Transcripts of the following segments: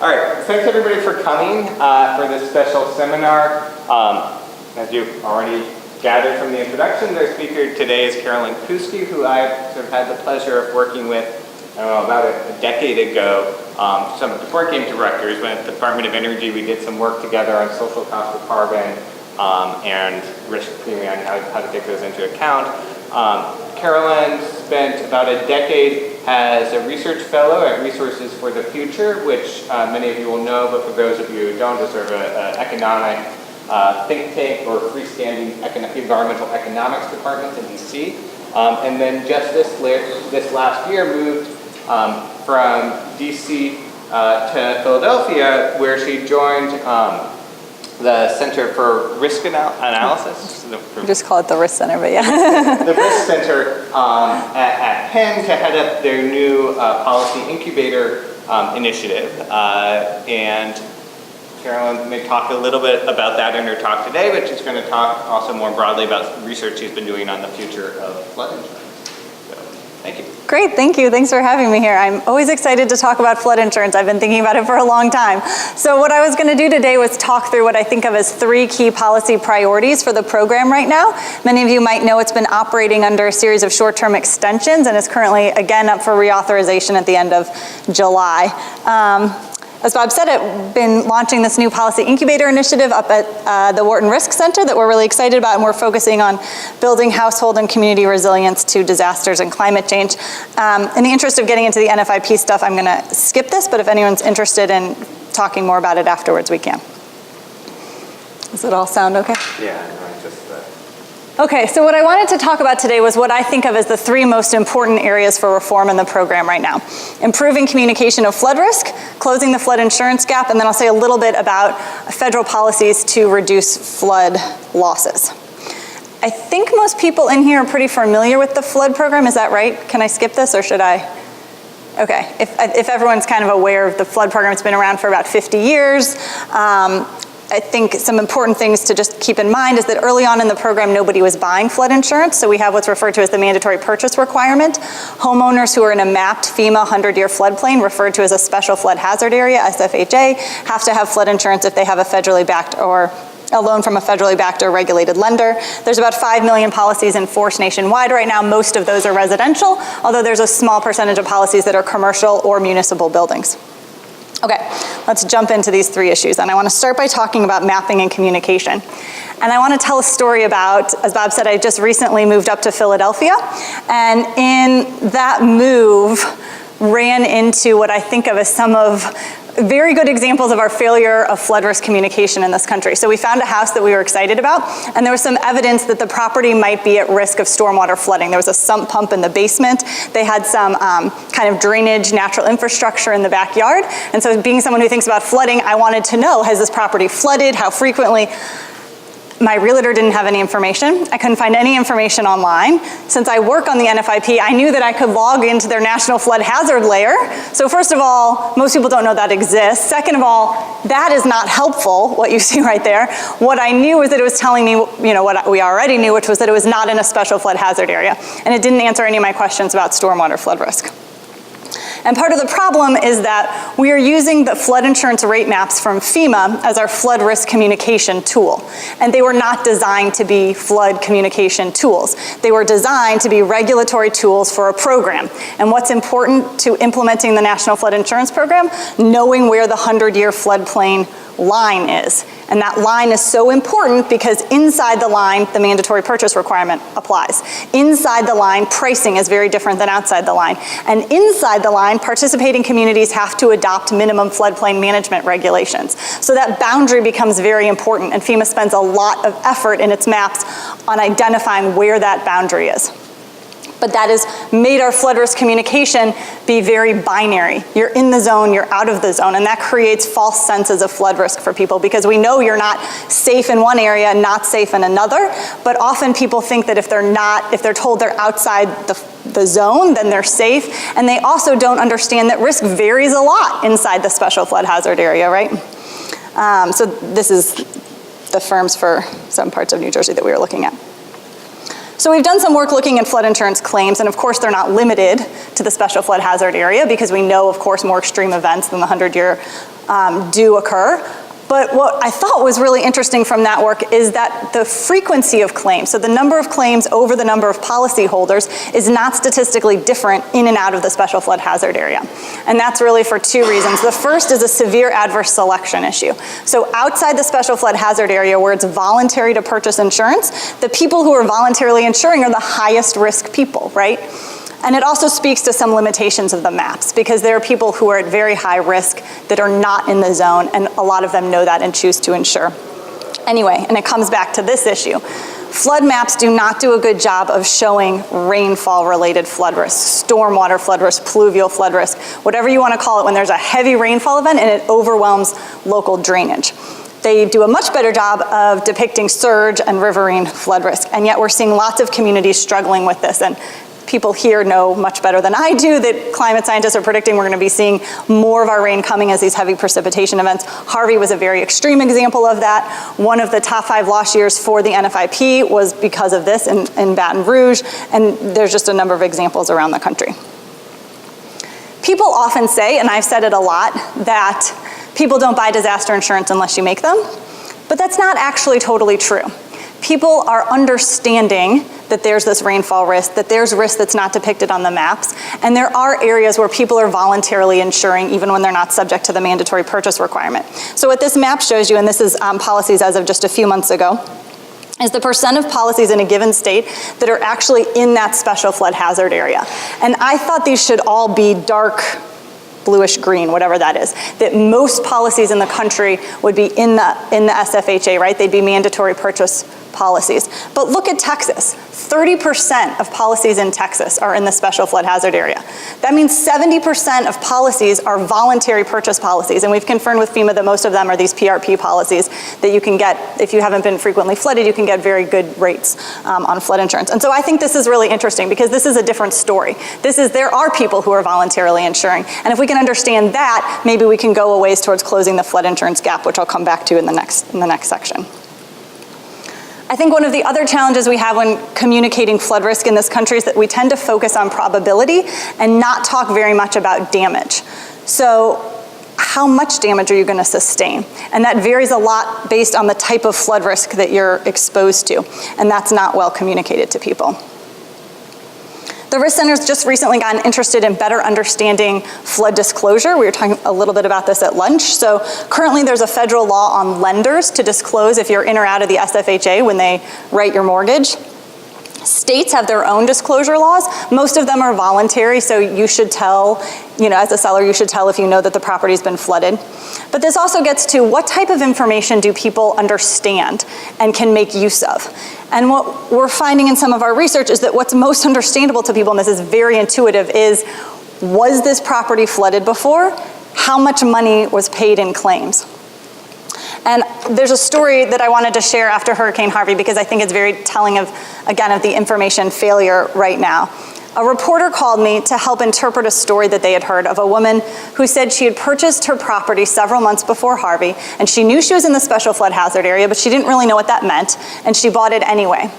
All right, thanks everybody for coming for this special seminar. As you've already gathered from the introduction, our speaker today is Carolyn Kousky, who I've sort of had the pleasure of working with about a decade ago. Before I came to Rutgers, when at the Department of Energy, we did some work together on social cost of carbon and risk premium, how to take those into account. Carolyn spent about a decade as a research fellow at Resources for the Future, which many of you will know, but for those of you who don't, is sort of an economic think tank or freestanding environmental economics department in DC. And then just this last year moved from DC to Philadelphia, where she joined the Center for Risk Analysis. Just call it the Risk Center, but yeah. The Risk Center at Penn to head up their new policy incubator initiative. And Carolyn may talk a little bit about that in her talk today, but she's going to talk also more broadly about research she's been doing on the future of flood insurance. So, thank you. Great, thank you. Thanks for having me here. I'm always excited to talk about flood insurance. I've been thinking about it for a long time. So what I was going to do today was talk through what I think of as 3 key policy priorities for the program right now. Many of you might know it's been operating under a series of short-term extensions and is currently again up for reauthorization at the end of July. As Bob said, I've been launching this new policy incubator initiative up at the Wharton Risk Center that we're really excited about, and we're focusing on building household and community resilience to disasters and climate change. In the interest of getting into the NFIP stuff, I'm going to skip this, but if anyone's interested in talking more about it afterwards, we can. Does it all sound okay? Yeah, Okay, so what I wanted to talk about today was what I think of as the 3 most important areas for reform in the program right now. Improving communication of flood risk, closing the flood insurance gap, and then I'll say a little bit about federal policies to reduce flood losses. I think most people in here are pretty familiar with the flood program, is that right? Can I skip this or should I? Okay, if everyone's kind of aware of the flood program, it's been around for about 50 years. I think some important things to just keep in mind is that early on in the program, nobody was buying flood insurance, so we have what's referred to as the mandatory purchase requirement. Homeowners who are in a mapped FEMA 100-year floodplain, referred to as a special flood hazard area, SFHA, have to have flood insurance if they have a federally backed or a loan from a federally backed or regulated lender. There's about 5 million policies in force nationwide right now. Most of those are residential, although there's a small percentage of policies that are commercial or municipal buildings. Okay, let's jump into these 3 issues. And I want to start by talking about mapping and communication. And I want to tell a story about, as Bob said, I just recently moved up to Philadelphia. And in that move, ran into what I think of as some of very good examples of our failure of flood risk communication in this country. So we found a house that we were excited about, and there was some evidence that the property might be at risk of stormwater flooding. There was a sump pump in the basement. They had some kind of drainage, natural infrastructure in the backyard. And so being someone who thinks about flooding, I wanted to know, has this property flooded? How frequently? My realtor didn't have any information. I couldn't find any information online. Since I work on the NFIP, I knew that I could log into their National Flood Hazard Layer. So first of all, most people don't know that exists. Second of all, that is not helpful, what you see right there. What I knew was that it was telling me, what we already knew, which was that it was not in a special flood hazard area. And it didn't answer any of my questions about stormwater flood risk. And part of the problem is that we are using the flood insurance rate maps from FEMA as our flood risk communication tool. And they were not designed to be flood communication tools. They were designed to be regulatory tools for a program. And what's important to implementing the National Flood Insurance Program? Knowing where the 100-year floodplain line is. And that line is so important because inside the line, the mandatory purchase requirement applies. Inside the line, pricing is very different than outside the line. And inside the line, participating communities have to adopt minimum floodplain management regulations. So that boundary becomes very important, and FEMA spends a lot of effort in its maps on identifying where that boundary is. But that has made our flood risk communication be very binary. You're in the zone, you're out of the zone, and that creates false senses of flood risk for people because we know you're not safe in one area and not safe in another, but often people think that if they're told they're outside the zone, then they're safe, and they also don't understand that risk varies a lot inside the special flood hazard area, right? So this is the firms for some parts of New Jersey that we were looking at. So we've done some work looking at flood insurance claims, and of course they're not limited to the special flood hazard area because we know, of course, more extreme events than the 100-year do occur. But what I thought was really interesting from that work is that the frequency of claims, so the number of claims over the number of policyholders, is not statistically different in and out of the special flood hazard area. And that's really for two reasons. The first is a severe adverse selection issue. So outside the special flood hazard area where it's voluntary to purchase insurance, the people who are voluntarily insuring are the highest risk people, right? And it also speaks to some limitations of the maps, because there are people who are at very high risk that are not in the zone, and a lot of them know that and choose to insure. Anyway, and it comes back to this issue. Flood maps do not do a good job of showing rainfall-related flood risk, stormwater flood risk, pluvial flood risk, whatever you want to call it, when there's a heavy rainfall event and it overwhelms local drainage. They do a much better job of depicting surge and riverine flood risk, and yet we're seeing lots of communities struggling with this. And people here know much better than I do that climate scientists are predicting we're going to be seeing more of our rain coming as these heavy precipitation events. Harvey was a very extreme example of that. One of the top 5 loss years for the NFIP was because of this in Baton Rouge, and there's just a number of examples around the country. People often say, and I've said it a lot, that people don't buy disaster insurance unless you make them, but that's not actually totally true. People are understanding that there's this rainfall risk, that there's risk that's not depicted on the maps, and there are areas where people are voluntarily insuring even when they're not subject to the mandatory purchase requirement. So what this map shows you, and this is policies as of just a few months ago, is the percent of policies in a given state that are actually in that special flood hazard area. And I thought these should all be dark bluish green, whatever that is, that most policies in the country would be in the SFHA, right? They'd be mandatory purchase policies. But look at Texas. 30% of policies in Texas are in the special flood hazard area. That means 70% of policies are voluntary purchase policies, and we've confirmed with FEMA that most of them are these PRP policies that you can get, if you haven't been frequently flooded, you can get very good rates on flood insurance. And so I think this is really interesting because this is a different story. There are people who are voluntarily insuring, and if we can understand that, maybe we can go a ways towards closing the flood insurance gap, which I'll come back to in the next section. I think one of the other challenges we have when communicating flood risk in this country is that we tend to focus on probability and not talk very much about damage. So how much damage are you going to sustain? And that varies a lot based on the type of flood risk that you're exposed to, and that's not well communicated to people. The Risk Center's just recently gotten interested in better understanding flood disclosure. We were talking a little bit about this at lunch. So currently there's a federal law on lenders to disclose if you're in or out of the SFHA when they write your mortgage. States have their own disclosure laws. Most of them are voluntary, so you should tell, as a seller, you should tell if you know that the property's been flooded. But this also gets to what type of information do people understand and can make use of? And what we're finding in some of our research is that what's most understandable to people, and this is very intuitive, is was this property flooded before? How much money was paid in claims? And there's a story that I wanted to share after Hurricane Harvey because I think it's very telling of the information failure right now. A reporter called me to help interpret a story that they had heard of a woman who said she had purchased her property several months before Harvey, and she knew she was in the special flood hazard area, but she didn't really know what that meant, and she bought it anyway.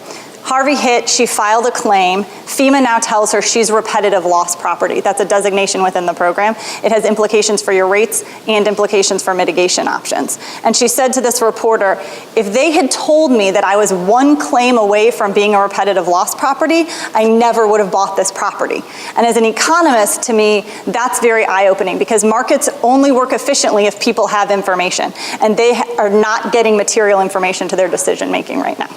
Harvey hit, she filed a claim. FEMA now tells her she's repetitive loss property. That's a designation within the program. It has implications for your rates and implications for mitigation options. And she said to this reporter, if they had told me that I was one claim away from being a repetitive loss property, I never would have bought this property. And as an economist, to me, that's very eye-opening because markets only work efficiently if people have information. And they are not getting material information to their decision-making right now.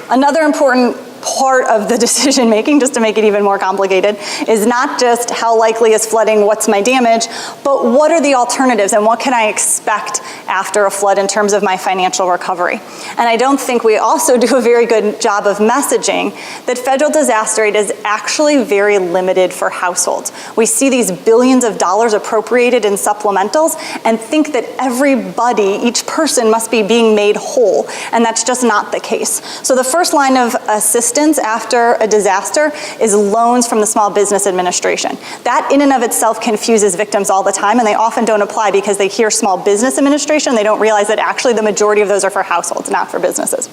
Another important part of the decision making, just to make it even more complicated, is not just how likely is flooding, what's my damage, but what are the alternatives and what can I expect after a flood in terms of my financial recovery. And I don't think we also do a very good job of messaging that federal disaster aid is actually very limited for households. We see these billions of dollars appropriated in supplementals and think that everybody, each person must be being made whole, and that's just not the case. So the first line of assistance after a disaster is loans from the Small Business Administration. That in and of itself confuses victims all the time, and they often don't apply because they hear Small Business Administration. They don't realize that actually the majority of those are for households, not for businesses.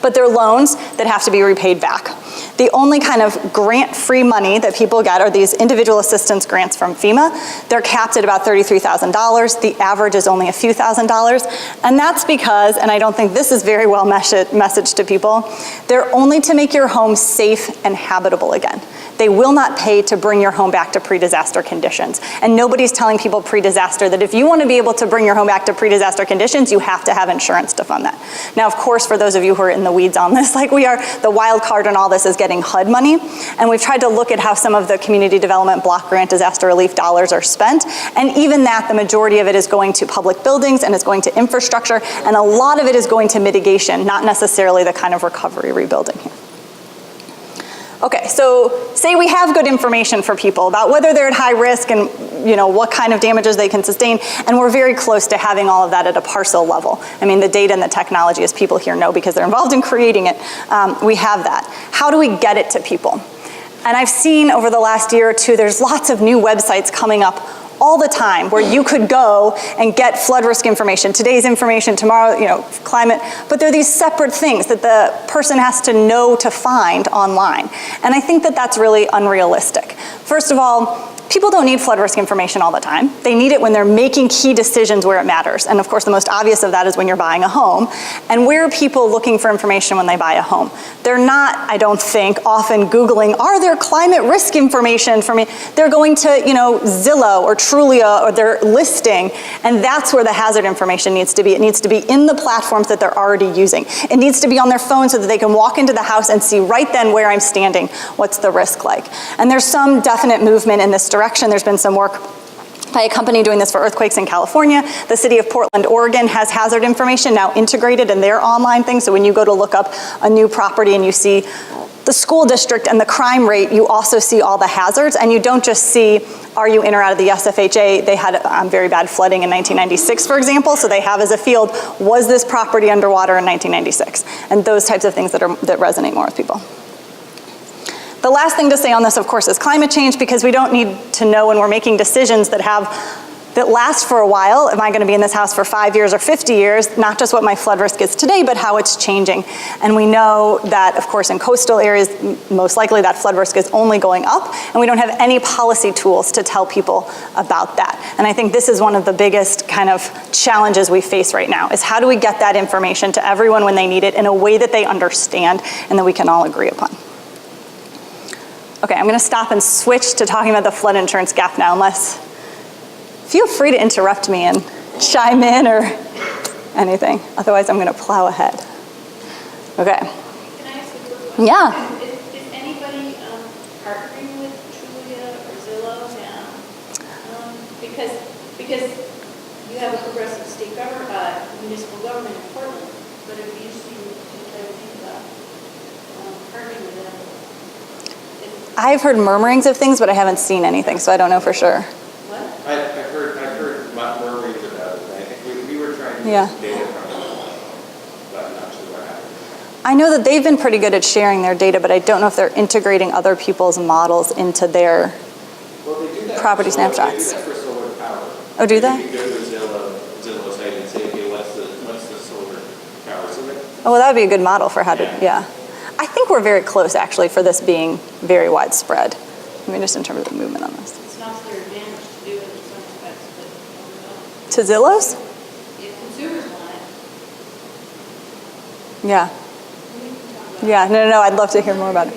But they're loans that have to be repaid back. The only kind of grant-free money that people get are these individual assistance grants from FEMA. They're capped at about $33,000. The average is only a few $1,000s. And that's because, and I don't think this is very well messaged to people, they're only to make your home safe and habitable again. They will not pay to bring your home back to pre-disaster conditions. And nobody's telling people pre-disaster that if you want to be able to bring your home back to pre-disaster conditions, you have to have insurance to fund that. Now, of course, for those of you who are in the weeds on this, like we are, the wild card in all this is getting HUD money. And we've tried to look at how some of the community development block grant disaster relief dollars are spent. And even that, the majority of it is going to public buildings and is going to infrastructure. And a lot of it is going to mitigation, not necessarily the kind of recovery rebuilding here. Okay, so say we have good information for people about whether they're at high risk and what kind of damages they can sustain, and we're very close to having all of that at a parcel level. I mean, the data and the technology, as people here know because they're involved in creating it, we have that. How do we get it to people? And I've seen over the last year or two, there's lots of new websites coming up all the time where you could go and get flood risk information, today's information, tomorrow, climate, but they're these separate things that the person has to know to find online. And I think that that's really unrealistic. First of all, people don't need flood risk information all the time. They need it when they're making key decisions where it matters. And of course, the most obvious of that is when you're buying a home. And where are people looking for information when they buy a home? They're not, I don't think, often Googling, are there climate risk information for me? They're going to, Zillow or Trulia or their listing, and that's where the hazard information needs to be. It needs to be in the platforms that they're already using. It needs to be on their phone so that they can walk into the house and see right then where I'm standing, what's the risk like. And there's some definite movement in this direction. There's been some work by a company doing this for earthquakes in California. The city of Portland, Oregon has hazard information now integrated in their online thing. So when you go to look up a new property and you see the school district and the crime rate, you also see all the hazards. And you don't just see, are you in or out of the SFHA? They had very bad flooding in 1996, for example. So they have as a field, was this property underwater in 1996? And those types of things that resonate more with people. The last thing to say on this, of course, is climate change, because we don't need to know when we're making decisions that last for a while. Am I going to be in this house for 5 years or 50 years? Not just what my flood risk is today, but how it's changing. And we know that, of course, in coastal areas, most likely that flood risk is only going up, and we don't have any policy tools to tell people about that. And I think this is one of the biggest kind of challenges we face right now, is how do we get that information to everyone when they need it in a way that they understand and that we can all agree upon. Okay, I'm going to stop and switch to talking about the flood insurance gap now, unless, feel free to interrupt me and chime in or anything. Otherwise, I'm going to plow ahead. Okay. Can I ask a quick question? Yeah. Is anybody partnering with Trulia or Zillow now? Because you have a progressive state government, municipal government in Portland, but it'd be interesting to try to think about partnering with them. I've heard murmurings of things, but I haven't seen anything, so I don't know for sure. What? I've heard murmurings about it. I think we were trying to get data from it, but I'm not sure what happened. I know that they've been pretty good at sharing their data, but I don't know if they're integrating other people's models into their they do that property for solar, snapshots. They do that for solar power. Oh, do they? You can go to Zillow site and say, okay, what's the solar power? So Oh, well, that would be a good model for how to, yeah. I think we're very close, actually, for this being very widespread. I mean, just in terms of the movement on this. It's not to their advantage to do it in some respects, but To Zillow's? if consumers want it, Yeah. we can talk about it. Yeah, no, I'd love to hear more about it.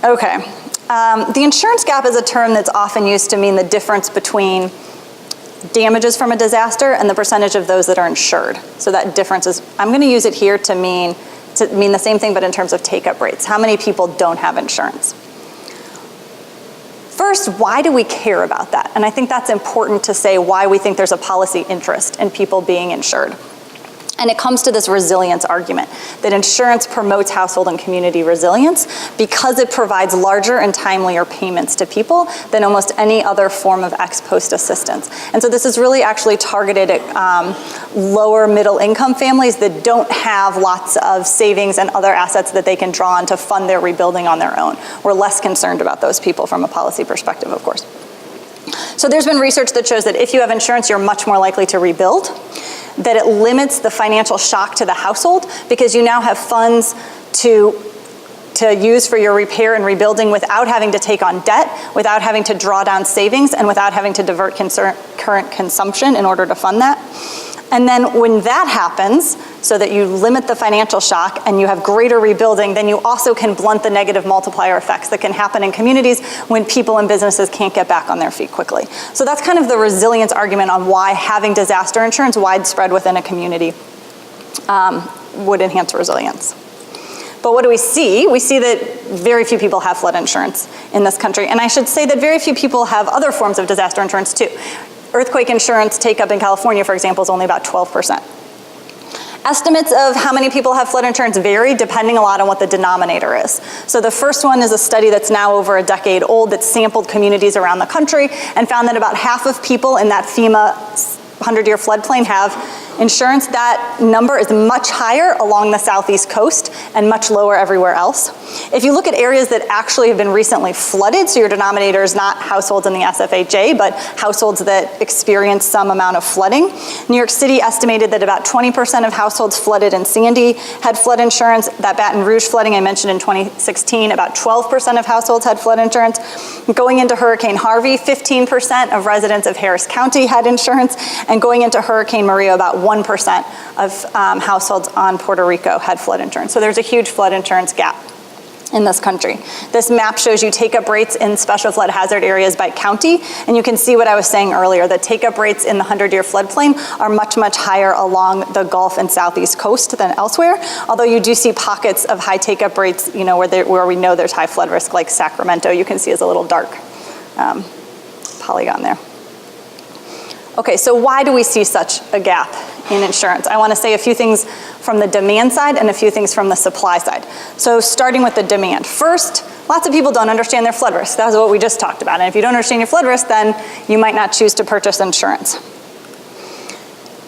Okay. The insurance gap is a term that's often used to mean the difference between damages from a disaster and the percentage of those that are insured. So that difference is, I'm going to use it here to mean the same thing, but in terms of take-up rates. How many people don't have insurance? First, why do we care about that? And I think that's important to say why we think there's a policy interest in people being insured. And it comes to this resilience argument, that insurance promotes household and community resilience because it provides larger and timelier payments to people than almost any other form of ex post assistance. And so this is really actually targeted at lower middle income families that don't have lots of savings and other assets that they can draw on to fund their rebuilding on their own. We're less concerned about those people from a policy perspective, of course. So there's been research that shows that if you have insurance, you're much more likely to rebuild. that it limits the financial shock to the household because you now have funds to use for your repair and rebuilding without having to take on debt, without having to draw down savings, and without having to divert current consumption in order to fund that. And then when that happens, so that you limit the financial shock and you have greater rebuilding, then you also can blunt the negative multiplier effects that can happen in communities when people and businesses can't get back on their feet quickly. So that's kind of the resilience argument on why having disaster insurance widespread within a community would enhance resilience. But what do we see? We see that very few people have flood insurance in this country. And I should say that very few people have other forms of disaster insurance too. Earthquake insurance take-up in California, for example, is only about 12%. Estimates of how many people have flood insurance vary depending a lot on what the denominator is. So the first one is a study that's now over a decade old that sampled communities around the country and found that about half of people in that FEMA 100-year floodplain have insurance. That number is much higher along the southeast coast and much lower everywhere else. If you look at areas that actually have been recently flooded, so your denominator is not households in the SFHA, but households that experience some amount of flooding. New York City estimated that about 20% of households flooded in Sandy had flood insurance. That Baton Rouge flooding I mentioned in 2016, about 12% of households had flood insurance. Going into Hurricane Harvey, 15% of residents of Harris County had insurance, and going into Hurricane Maria, about 1% of households on Puerto Rico had flood insurance. So there's a huge flood insurance gap in this country. This map shows you take-up rates in special flood hazard areas by county, and you can see what I was saying earlier. The take-up rates in the 100-year floodplain are much, much higher along the Gulf and Southeast coast than elsewhere, although you do see pockets of high take-up rates, you know, where we know there's high flood risk, like Sacramento, you can see as a little dark polygon there. Okay, so why do we see such a gap in insurance? I want to say a few things from the demand side and a few things from the supply side. So starting with the demand. First, lots of people don't understand their flood risk. That was what we just talked about. And if you don't understand your flood risk, then you might not choose to purchase insurance.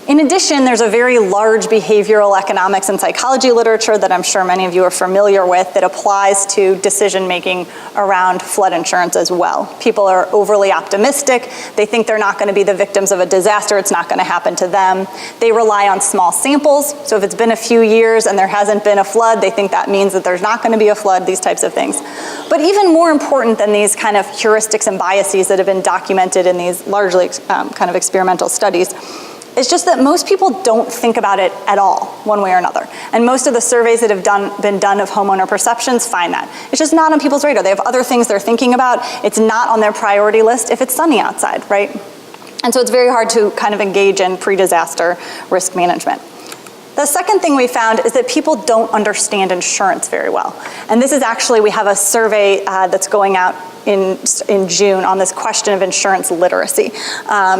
In addition, there's a very large behavioral economics and psychology literature that I'm sure many of you are familiar with that applies to decision-making around flood insurance as well. People are overly optimistic. They think they're not going to be the victims of a disaster. It's not going to happen to them. They rely on small samples. So if it's been a few years and there hasn't been a flood, they think that means that there's not going to be a flood, these types of things. But even more important than these kind of heuristics and biases that have been documented in these largely kind of experimental studies, it's just that most people don't think about it at all, one way or another. And most of the surveys that have been done of homeowner perceptions find that. It's just not on people's radar. They have other things they're thinking about. It's not on their priority list if it's sunny outside, right? And so it's very hard to kind of engage in pre-disaster risk management. The second thing we found is that people don't understand insurance very well. And this is actually, we have a survey that's going out in June on this question of insurance literacy,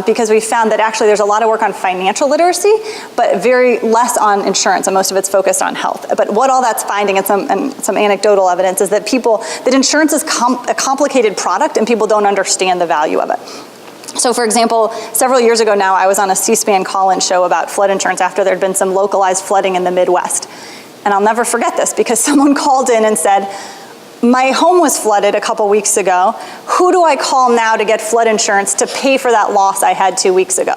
because we found that actually there's a lot of work on financial literacy, but very less on insurance, and most of it's focused on health. But what all that's finding, and some anecdotal evidence, is that that insurance is a complicated product and people don't understand the value of it. So for example, several years ago now, I was on a C-SPAN call-in show about flood insurance after there'd been some localized flooding in the Midwest. And I'll never forget this because someone called in and said, my home was flooded a couple weeks ago. Who do I call now to get flood insurance to pay for that loss I had 2 weeks ago?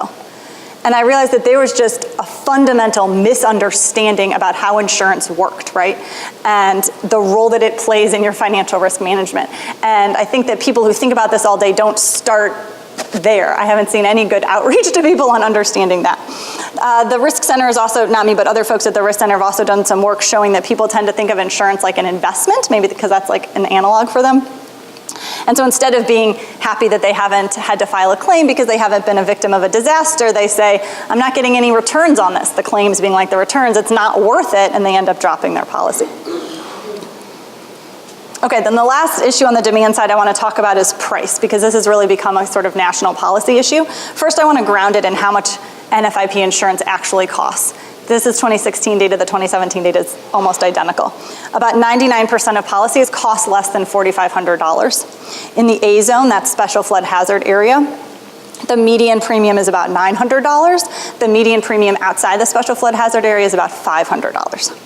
And I realized that there was just a fundamental misunderstanding about how insurance worked, right? And the role that it plays in your financial risk management. And I think that people who think about this all day don't start there. I haven't seen any good outreach to people on understanding that. The Risk Center is also, not me, but other folks at the Risk Center have also done some work showing that people tend to think of insurance like an investment, maybe because that's like an analog for them. And so instead of being happy that they haven't had to file a claim because they haven't been a victim of a disaster, they say, I'm not getting any returns on this. The claims being like the returns, it's not worth it, and they end up dropping their policy. Okay, then the last issue on the demand side I want to talk about is price, because this has really become a sort of national policy issue. First, I want to ground it in how much NFIP insurance actually costs. This is 2016 data, the 2017 data is almost identical. About 99% of policies cost less than $4,500. In the A zone, that's special flood hazard area, the median premium is about $900. The median premium outside the special flood hazard area is about $500.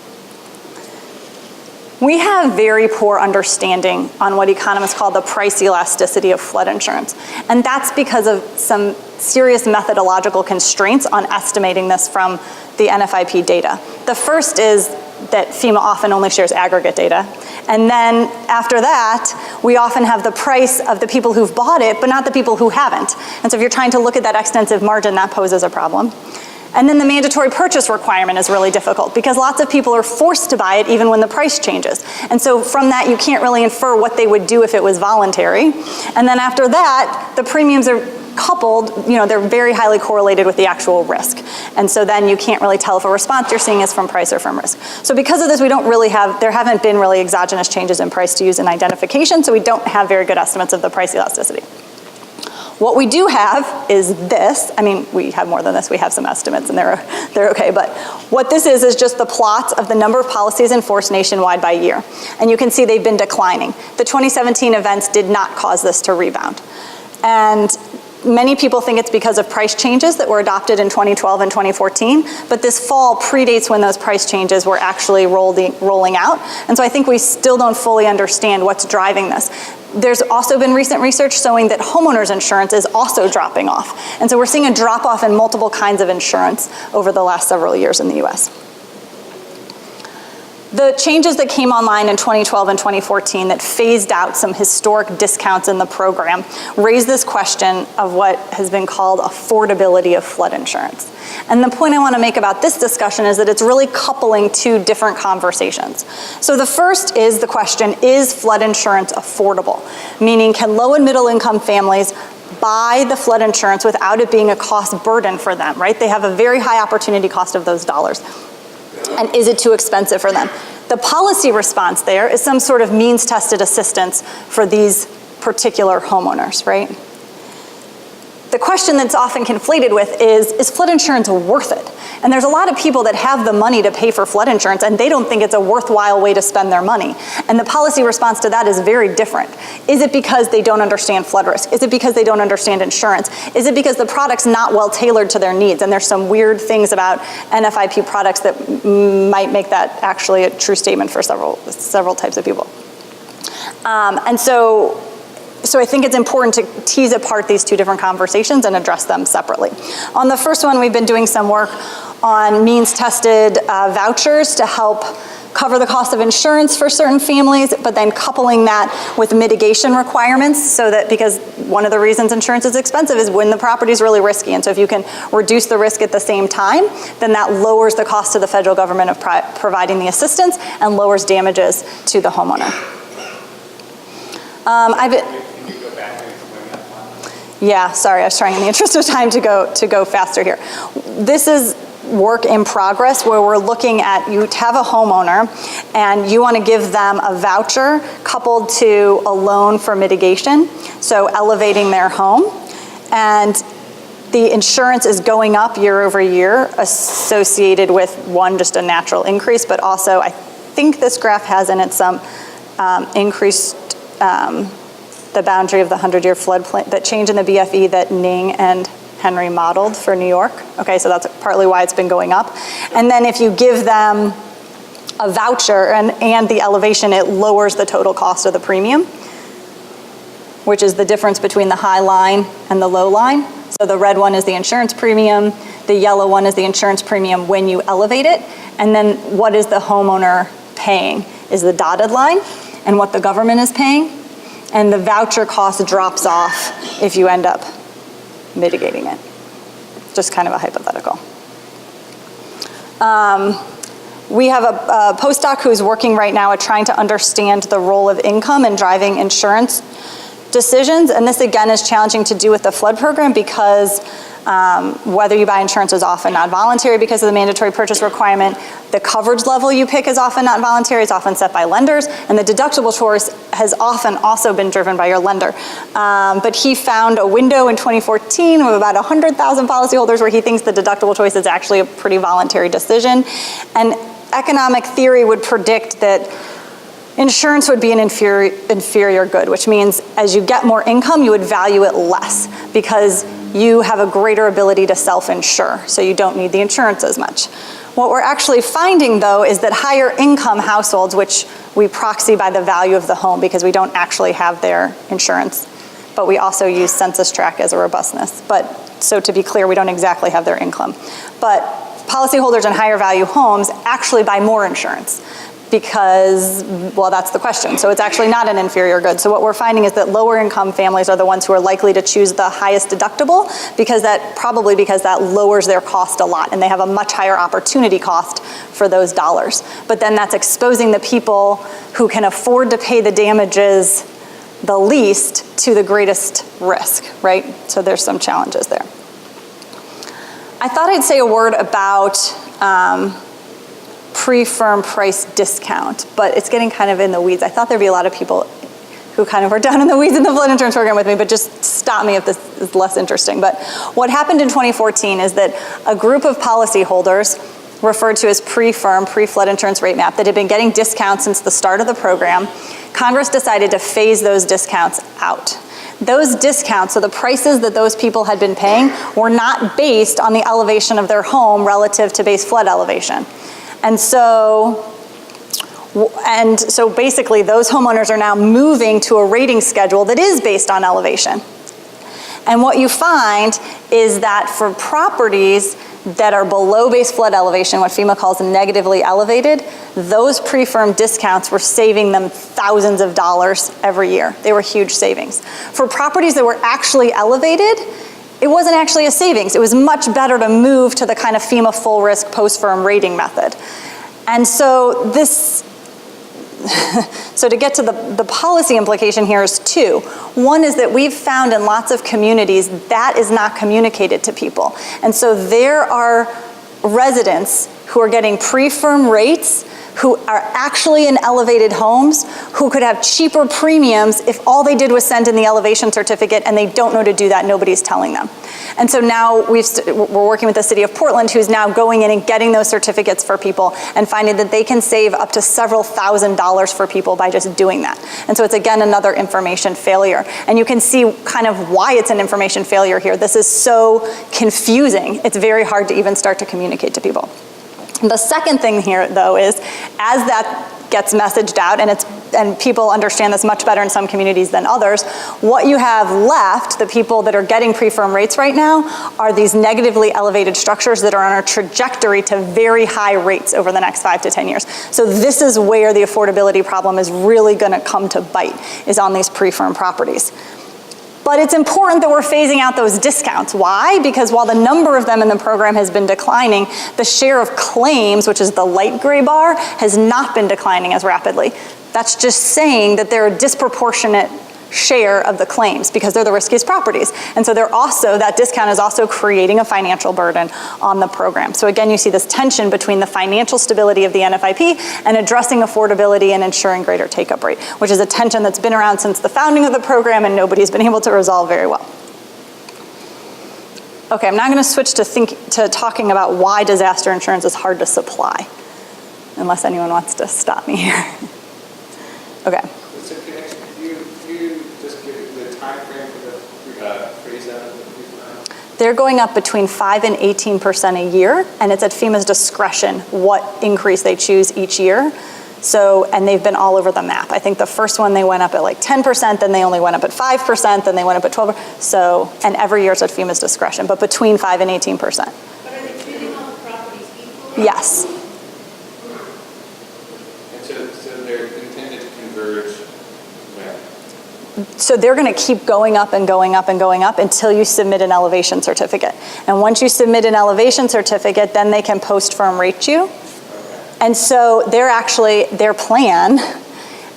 We have very poor understanding on what economists call the price elasticity of flood insurance. And that's because of some serious methodological constraints on estimating this from the NFIP data. The first is that FEMA often only shares aggregate data. And then after that, we often have the price of the people who've bought it, but not the people who haven't. And so if you're trying to look at that extensive margin, that poses a problem. And then the mandatory purchase requirement is really difficult because lots of people are forced to buy it even when the price changes. And so from that, you can't really infer what they would do if it was voluntary. And then after that, the premiums are coupled, they're very highly correlated with the actual risk. And so then you can't really tell if a response you're seeing is from price or from risk. So because of this, there haven't been really exogenous changes in price to use in identification, so we don't have very good estimates of the price elasticity. What we do have is this. I mean, we have more than this. We have some estimates, and they're okay. But what this is just the plots of the number of policies enforced nationwide by year. And you can see they've been declining. The 2017 events did not cause this to rebound. And many people think it's because of price changes that were adopted in 2012 and 2014, but this fall predates when those price changes were actually rolling out. And so I think we still don't fully understand what's driving this. There's also been recent research showing that homeowners insurance is also dropping off. And so we're seeing a drop off in multiple kinds of insurance over the last several years in the US. The changes that came online in 2012 and 2014 that phased out some historic discounts in the program raised this question of what has been called affordability of flood insurance. And the point I want to make about this discussion is that it's really coupling two different conversations. So the first is the question, is flood insurance affordable? Meaning, can low and middle income families buy the flood insurance without it being a cost burden for them, right? They have a very high opportunity cost of those dollars. And is it too expensive for them? The policy response there is some sort of means-tested assistance for these particular homeowners, right? The question that's often conflated with is flood insurance worth it? And there's a lot of people that have the money to pay for flood insurance and they don't think it's a worthwhile way to spend their money. And the policy response to that is very different. Is it because they don't understand flood risk? Is it because they don't understand insurance? Is it because the product's not well tailored to their needs? And there's some weird things about NFIP products that might make that actually a true statement for several types of people. So I think it's important to tease apart these two different conversations and address them separately. On the first one, we've been doing some work on means-tested vouchers to help cover the cost of insurance for certain families, but then coupling that with mitigation requirements so that, because one of the reasons insurance is expensive is when the property is really risky. And so if you can reduce the risk at the same time, then that lowers the cost to the federal government of providing the assistance and lowers damages to the homeowner. Yeah, sorry, I was trying in the interest of time to go faster here. This is work in progress where we're looking at, you have a homeowner and you want to give them a voucher coupled to a loan for mitigation, so elevating their home. And the insurance is going up year over year associated with, one, just a natural increase, but also I think this graph has in it some increased the boundary of the 100-year floodplain, that change in the BFE that Ning and Henry modeled for New York. Okay, so that's partly why it's been going up. And then if you give them a voucher and the elevation, it lowers the total cost of the premium, which is the difference between the high line and the low line. So the red one is the insurance premium, the yellow one is the insurance premium when you elevate it, and then what is the homeowner paying is the dotted line, and what the government is paying. And the voucher cost drops off if you end up mitigating it. Just kind of a hypothetical. We have a postdoc who's working right now at trying to understand the role of income in driving insurance decisions. And this again is challenging to do with the flood program because whether you buy insurance is often not voluntary because of the mandatory purchase requirement. The coverage level you pick is often not voluntary, it's often set by lenders, and the deductible choice has often also been driven by your lender. But he found a window in 2014 of about 100,000 policyholders where he thinks the deductible choice is actually a pretty voluntary decision. And economic theory would predict that insurance would be an inferior good, which means as you get more income, you would value it less because you have a greater ability to self-insure, so you don't need the insurance as much. What we're actually finding, though, is that higher income households, which we proxy by the value of the home because we don't actually have their insurance. But we also use census tract as a robustness. But so to be clear, we don't exactly have their income. But policyholders in higher value homes actually buy more insurance because, well, that's the question. So it's actually not an inferior good. So what we're finding is that lower income families are the ones who are likely to choose the highest deductible because that lowers their cost a lot and they have a much higher opportunity cost for those dollars. But then that's exposing the people who can afford to pay the damages the least to the greatest risk, right? So there's some challenges there. I thought I'd say a word about pre-firm price discount, but it's getting kind of in the weeds. I thought there'd be a lot of people who kind of were down in the weeds in the flood insurance program with me, but just stop me if this is less interesting. But what happened in 2014 is that a group of policyholders referred to as pre-firm, pre-flood insurance rate map that had been getting discounts since the start of the program, Congress decided to phase those discounts out. Those discounts, so the prices that those people had been paying, were not based on the elevation of their home relative to base flood elevation. And so basically those homeowners are now moving to a rating schedule that is based on elevation. And what you find is that for properties that are below base flood elevation, what FEMA calls negatively elevated, those pre-firm discounts were saving them thousands of dollars every year. They were huge savings. For properties that were actually elevated, it wasn't actually a savings. It was much better to move to the kind of FEMA full risk post-firm rating method. And so so to get to the policy implication here is two. One is that we've found in lots of communities that is not communicated to people. And so there are residents who are getting pre-firm rates who are actually in elevated homes, who could have cheaper premiums if all they did was send in the elevation certificate and they don't know to do that, nobody's telling them. And so now we're working with the city of Portland who's now going in and getting those certificates for people and finding that they can save up to several $1,000s for people by just doing that. And so it's again another information failure. And you can see kind of why it's an information failure here. This is so confusing. It's very hard to even start to communicate to people. The second thing here, though, is as that gets messaged out, and people understand this much better in some communities than others, what you have left, the people that are getting pre-firm rates right now, are these negatively elevated structures that are on a trajectory to very high rates over the next 5 to 10 years. So this is where the affordability problem is really going to come to bite, is on these pre-firm properties. But it's important that we're phasing out those discounts. Why? Because while the number of them in the program has been declining, the share of claims, which is the light gray bar, has not been declining as rapidly. That's just saying that they're a disproportionate share of the claims because they're the riskiest properties. And so that discount is also creating a financial burden on the program. So again, you see this tension between the financial stability of the NFIP and addressing affordability and ensuring greater take-up rate, which is a tension that's been around since the founding of the program and nobody's been able to resolve very well. Okay, I'm now going to switch to talking about why disaster insurance is hard to supply, unless anyone wants to stop me here. Okay. They're going up between 5% and 18% a year, and it's at FEMA's discretion what increase they choose each year. So, and they've been all over the map. I think the first one they went up at like 10%, then they only went up at 5%, then they went up at 12%. So, and every year it's at FEMA's discretion, but between 5% and 18%. But are they treating all the properties equally? Yes. And so they're intended to converge when? So they're going to keep going up and going up and going up until you submit an elevation certificate. And once you submit an elevation certificate, then they can post-firm rate you. And so their plan,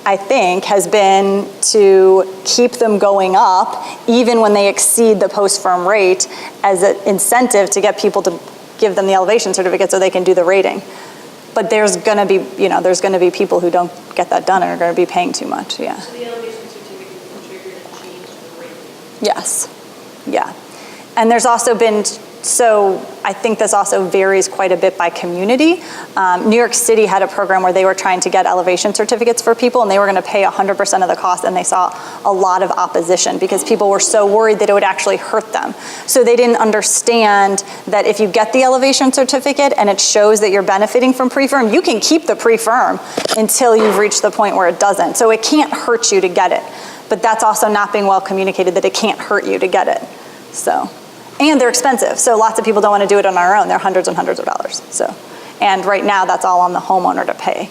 I think, has been to keep them going up even when they exceed the post-firm rate as an incentive to get people to give them the elevation certificate so they can do the rating. But there's going to be people who don't get that done and are going to be paying too much, yeah. So the elevation certificate can trigger a change in the rate. Yes, yeah. And there's also been So I think this also varies quite a bit by community. New York City had a program where they were trying to get elevation certificates for people, and they were going to pay 100% of the cost, and they saw a lot of opposition because people were so worried that it would actually hurt them. So they didn't understand that if you get the elevation certificate and it shows that you're benefiting from pre-firm, you can keep the pre-firm until you've reached the point where it doesn't. So it can't hurt you to get it. But that's also not being well communicated that it can't hurt you to get it. So. And they're expensive, so lots of people don't want to do it on their own. They're hundreds and hundreds of dollars. So, and right now, that's all on the homeowner to pay,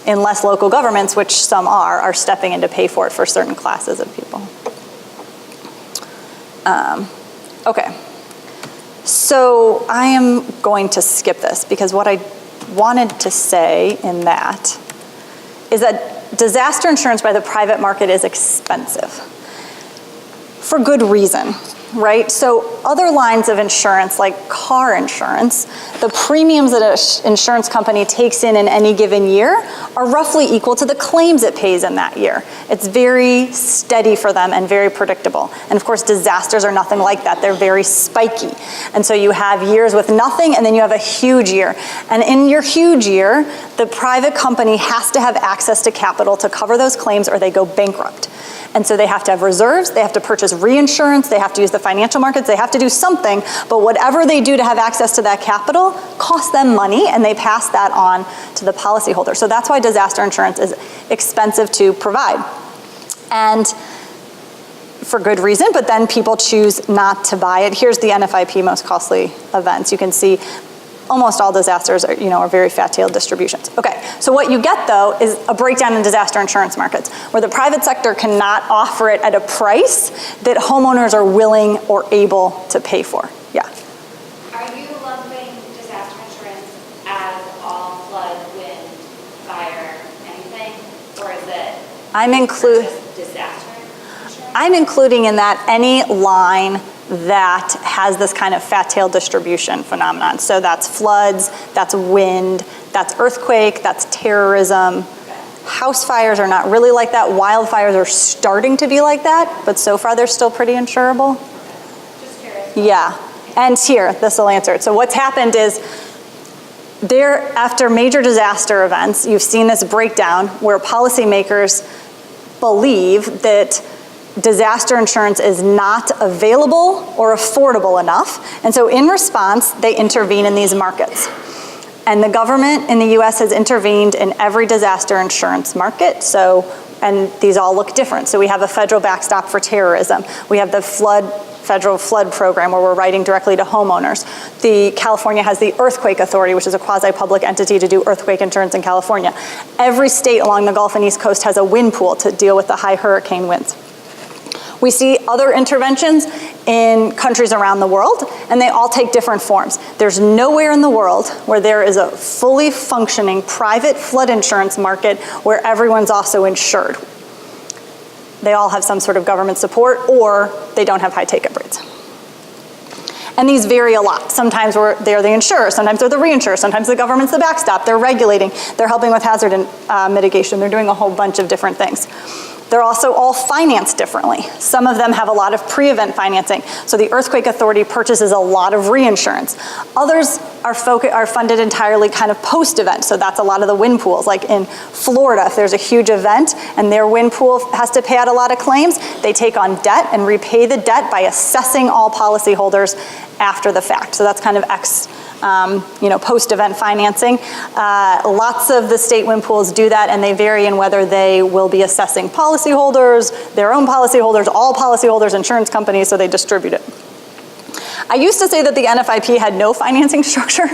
unless local governments, which some are stepping in to pay for it for certain classes of people. Okay, so I am going to skip this because what I wanted to say in that is that disaster insurance by the private market is expensive for good reason. Right? So other lines of insurance, like car insurance, the premiums that an insurance company takes in any given year are roughly equal to the claims it pays in that year. It's very steady for them and very predictable. And of course, disasters are nothing like that. They're very spiky. And so you have years with nothing, and then you have a huge year. And in your huge year, the private company has to have access to capital to cover those claims or they go bankrupt. And so they have to have reserves, they have to purchase reinsurance, they have to use the financial markets, they have to do something, but whatever they do to have access to that capital costs them money, and they pass that on to the policyholder. So that's why disaster insurance is expensive to provide. And for good reason, but then people choose not to buy it. Here's the NFIP most costly events. You can see almost all disasters are very fat-tailed distributions. Okay, so what you get though is a breakdown in disaster insurance markets where the private sector cannot offer it at a price that homeowners are willing or able to pay for. Yeah. Are you lumping disaster insurance as all flood, wind, fire, anything, or is it just disaster insurance? I'm including in that any line that has this kind of fat-tailed distribution phenomenon. So that's floods, that's wind, that's earthquake, that's terrorism. Okay. House fires are not really like that. Wildfires are starting to be like that, but so far they're still pretty insurable. Just curious. Yeah, and here, this will answer it. So what's happened is after major disaster events, you've seen this breakdown where policymakers believe that disaster insurance is not available or affordable enough. And so in response, they intervene in these markets. And the government in the US has intervened in every disaster insurance market. And these all look different. So we have a federal backstop for terrorism. We have the federal flood program where we're writing directly to homeowners. California has the Earthquake Authority, which is a quasi-public entity to do earthquake insurance in California. Every state along the Gulf and East Coast has a wind pool to deal with the high hurricane winds. We see other interventions in countries around the world, and they all take different forms. There's nowhere in the world where there is a fully functioning private flood insurance market where everyone's also insured. They all have some sort of government support, or they don't have high take-up rates. And these vary a lot. Sometimes they're the insurer, sometimes they're the reinsurer, sometimes the government's the backstop, they're regulating, they're helping with hazard mitigation, they're doing a whole bunch of different things. They're also all financed differently. Some of them have a lot of pre-event financing. So the Earthquake Authority purchases a lot of reinsurance. Others are funded entirely kind of post-event. So that's a lot of the wind pools. Like in Florida, if there's a huge event and their wind pool has to pay out a lot of claims, they take on debt and repay the debt by assessing all policyholders after the fact. So that's kind of post-event financing. Lots of the state wind pools do that, and they vary in whether they will be assessing policyholders, their own policyholders, all policyholders, insurance companies, so they distribute it. I used to say that the NFIP had no financing structure.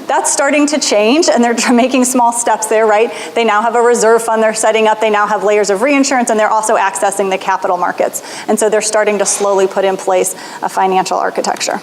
That's starting to change, and they're making small steps there, right? They now have a reserve fund they're setting up. They now have layers of reinsurance, and they're also accessing the capital markets. And so they're starting to slowly put in place a financial architecture.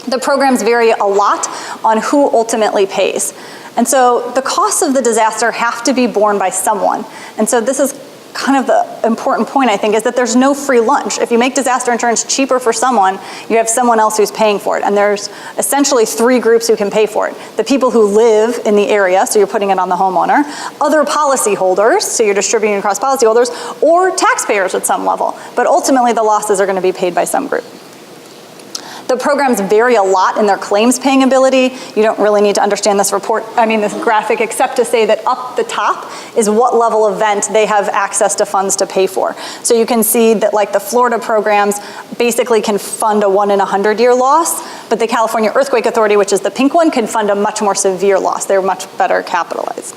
The programs vary a lot on who ultimately pays. And so the costs of the disaster have to be borne by someone. And so this is kind of the important point, I think, is that there's no free lunch. If you make disaster insurance cheaper for someone, you have someone else who's paying for it. And there's essentially three groups who can pay for it. The people who live in the area, so you're putting it on the homeowner, other policyholders, so you're distributing across policyholders, or taxpayers at some level. But ultimately, the losses are going to be paid by some group. The programs vary a lot in their claims paying ability. You don't really need to understand this this graphic, except to say that up the top is what level event they have access to funds to pay for. So you can see that like the Florida programs basically can fund a 1 in 100 year loss, but the California Earthquake Authority, which is the pink one, can fund a much more severe loss. They're much better capitalized.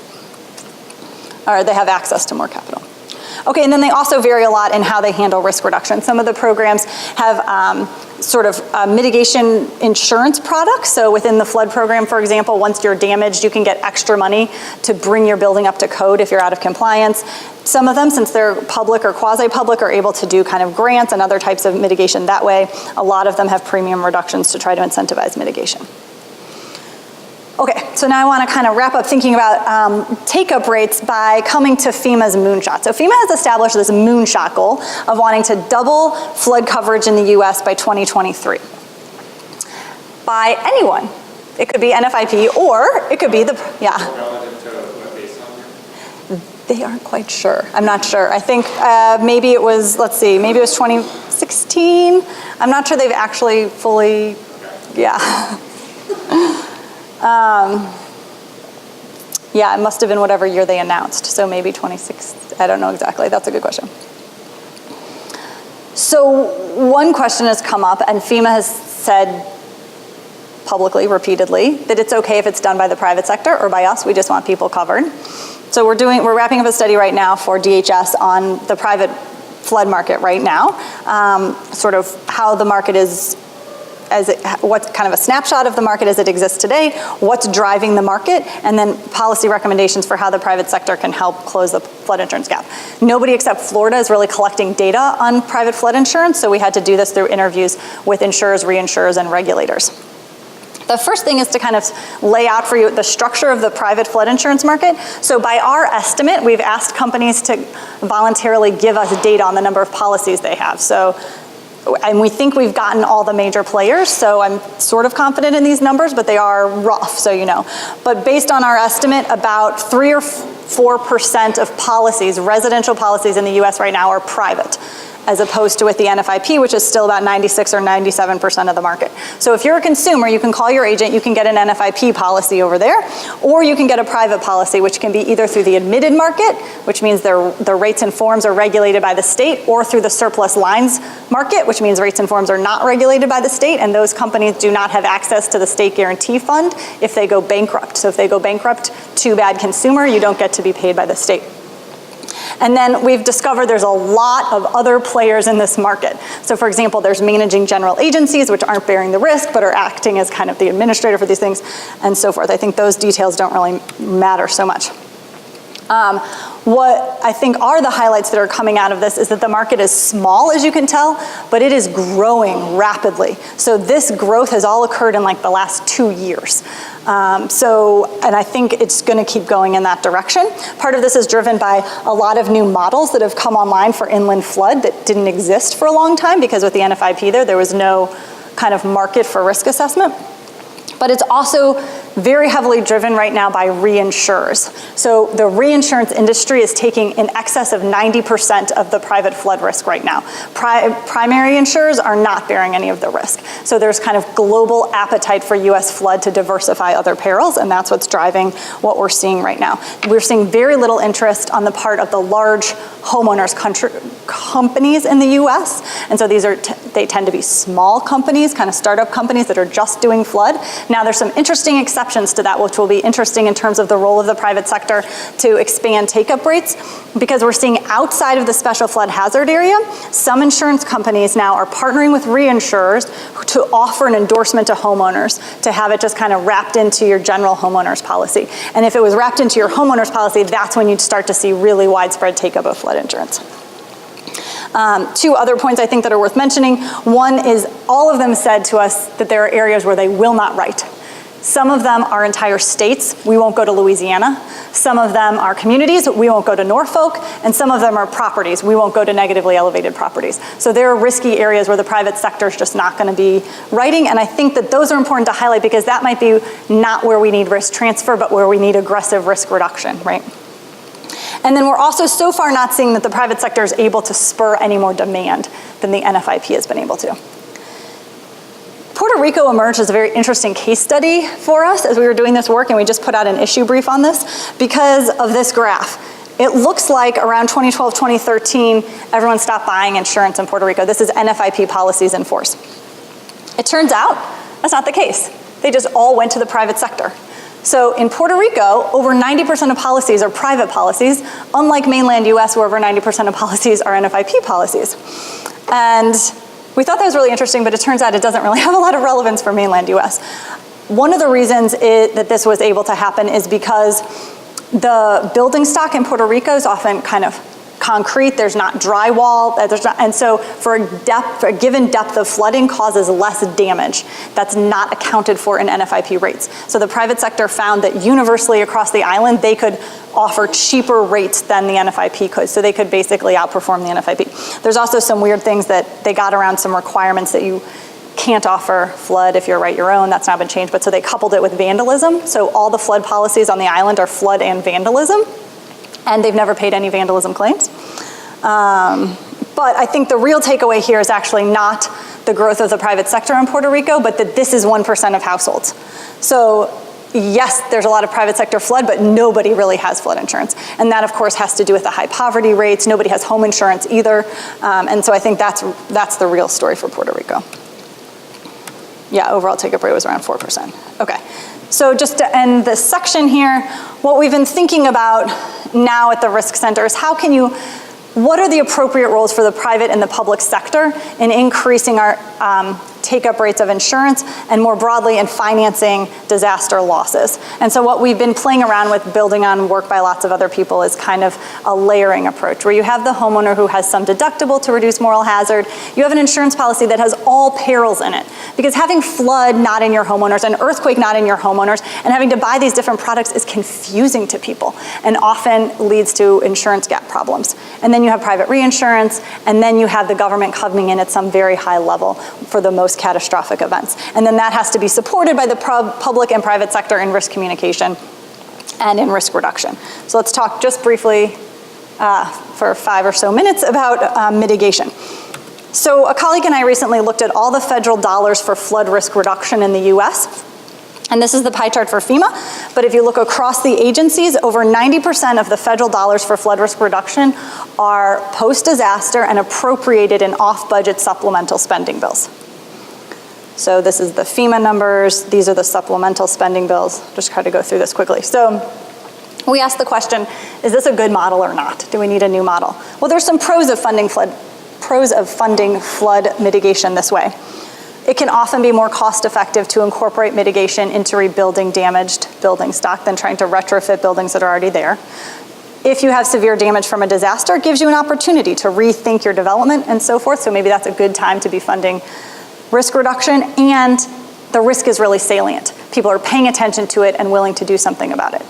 Or they have access to more capital. Okay, and then they also vary a lot in how they handle risk reduction. Some of the programs have mitigation insurance products. So within the flood program, for example, once you're damaged, you can get extra money to bring your building up to code if you're out of compliance. Some of them, since they're public or quasi-public, are able to do kind of grants and other types of mitigation that way. A lot of them have premium reductions to try to incentivize mitigation. Okay, so now I want to kind of wrap up thinking about take-up rates by coming to FEMA's moonshot. So FEMA has established this moonshot goal of wanting to double flood coverage in the US by 2023. By anyone. It could be NFIP or it could be Relative to what baseline? They aren't quite sure. I'm not sure. I think maybe it was, maybe it was 2016. I'm not sure they've actually fully, yeah. Yeah, it must have been whatever year they announced. So maybe 26, I don't know exactly. That's a good question. So one question has come up, and FEMA has said publicly, repeatedly, that it's okay if it's done by the private sector or by us. We just want people covered. So we're wrapping up a study right now for DHS on the private flood market right now, sort of how the market is, what's kind of a snapshot of the market as it exists today, what's driving the market, and then policy recommendations for how the private sector can help close the flood insurance gap. Nobody except Florida is really collecting data on private flood insurance, so we had to do this through interviews with insurers, reinsurers, and regulators. The first thing is to kind of lay out for you the structure of the private flood insurance market. So by our estimate, we've asked companies to voluntarily give us data on the number of policies they have. And we think we've gotten all the major players, so I'm sort of confident in these numbers, but they are rough, so you know. But based on our estimate, about 3 or 4% of policies, residential policies in the US right now, are private, as opposed to with the NFIP, which is still about 96 or 97% of the market. So if you're a consumer, you can call your agent, you can get an NFIP policy over there, or you can get a private policy, which can be either through the admitted market, which means the rates and forms are regulated by the state, or through the surplus lines market, which means rates and forms are not regulated by the state, and those companies do not have access to the state guarantee fund if they go bankrupt. So if they go bankrupt, too bad consumer, you don't get to be paid by the state. And then we've discovered there's a lot of other players in this market. So for example, there's managing general agencies, which aren't bearing the risk, but are acting as kind of the administrator for these things, and so forth. I think those details don't really matter so much. What I think are the highlights that are coming out of this is that the market is small, as you can tell, but it is growing rapidly. So this growth has all occurred in like the last 2 years. And I think it's going to keep going in that direction. Part of this is driven by a lot of new models that have come online for inland flood that didn't exist for a long time, because with the NFIP there was no kind of market for risk assessment. But it's also very heavily driven right now by reinsurers. So the reinsurance industry is taking in excess of 90% of the private flood risk right now. Primary insurers are not bearing any of the risk. So there's kind of global appetite for US flood to diversify other perils, and that's what's driving what we're seeing right now. We're seeing very little interest on the part of the large homeowners companies in the US. And so they tend to be small companies, kind of startup companies that are just doing flood. Now there's some interesting exceptions to that, which will be interesting in terms of the role of the private sector to expand take-up rates, because we're seeing outside of the special flood hazard area, some insurance companies now are partnering with reinsurers to offer an endorsement to homeowners to have it just kind of wrapped into your general homeowners policy. And if it was wrapped into your homeowners policy, that's when you'd start to see really widespread take-up of flood insurance. 2 other points I think that are worth mentioning. One is all of them said to us that there are areas where they will not write. Some of them are entire states. We won't go to Louisiana. Some of them are communities. We won't go to Norfolk. And some of them are properties. We won't go to negatively elevated properties. So there are risky areas where the private sector is just not going to be writing. And I think that those are important to highlight, because that might be not where we need risk transfer, but where we need aggressive risk reduction, right? And then we're also so far not seeing that the private sector is able to spur any more demand than the NFIP has been able to. Rico emerged as a very interesting case study for us as we were doing this work, and we just put out an issue brief on this because of this graph. It looks like around 2012, 2013, everyone stopped buying insurance in Puerto Rico. This is NFIP policies in force. It turns out that's not the case. They just all went to the private sector. So in Puerto Rico, over 90% of policies are private policies, unlike mainland US where over 90% of policies are NFIP policies. And we thought that was really interesting, but it turns out it doesn't really have a lot of relevance for mainland US. One of the reasons that this was able to happen is because the building stock in Puerto Rico is often kind of concrete, there's not drywall, and so for a given depth of flooding causes less damage. That's not accounted for in NFIP rates. So the private sector found that universally across the island, they could offer cheaper rates than the NFIP could, so they could basically outperform the NFIP. There's also some weird things that they got around some requirements that you can't offer flood if you write your own. That's now been changed, but so they coupled it with vandalism. So all the flood policies on the island are flood and vandalism, and they've never paid any vandalism claims. But I think the real takeaway here is actually not the growth of the private sector in Puerto Rico, but that this is 1% of households. So yes, there's a lot of private sector flood, but nobody really has flood insurance. And that, of course, has to do with the high poverty rates. Nobody has home insurance either. And so I think that's the real story for Puerto Rico. Yeah, overall take-up rate was around 4%. Okay, so just to end this section here, what we've been thinking about now at the Risk Center is what are the appropriate roles for the private and the public sector in increasing our take-up rates of insurance and more broadly in financing disaster losses. And so what we've been playing around with, building on work by lots of other people, is kind of a layering approach where you have the homeowner who has some deductible to reduce moral hazard. You have an insurance policy that has all perils in it, because having flood not in your homeowners, an earthquake not in your homeowners, and having to buy these different products is confusing to people and often leads to insurance gap problems. And then you have private reinsurance, and then you have the government coming in at some very high level for the most catastrophic events. And then that has to be supported by the public and private sector in risk communication and in risk reduction. So let's talk just briefly for 5 or so minutes about mitigation. So a colleague and I recently looked at all the federal dollars for flood risk reduction in the US. And this is the pie chart for FEMA, but if you look across the agencies, over 90% of the federal dollars for flood risk reduction are post-disaster and appropriated in off-budget supplemental spending bills. So this is the FEMA numbers, these are the supplemental spending bills. Just try to go through this quickly. So we asked the question, is this a good model or not? Do we need a new model? Well, there's some pros of funding flood mitigation this way. It can often be more cost-effective to incorporate mitigation into rebuilding damaged building stock than trying to retrofit buildings that are already there. If you have severe damage from a disaster, it gives you an opportunity to rethink your development and so forth, so maybe that's a good time to be funding risk reduction, and the risk is really salient. People are paying attention to it and willing to do something about it.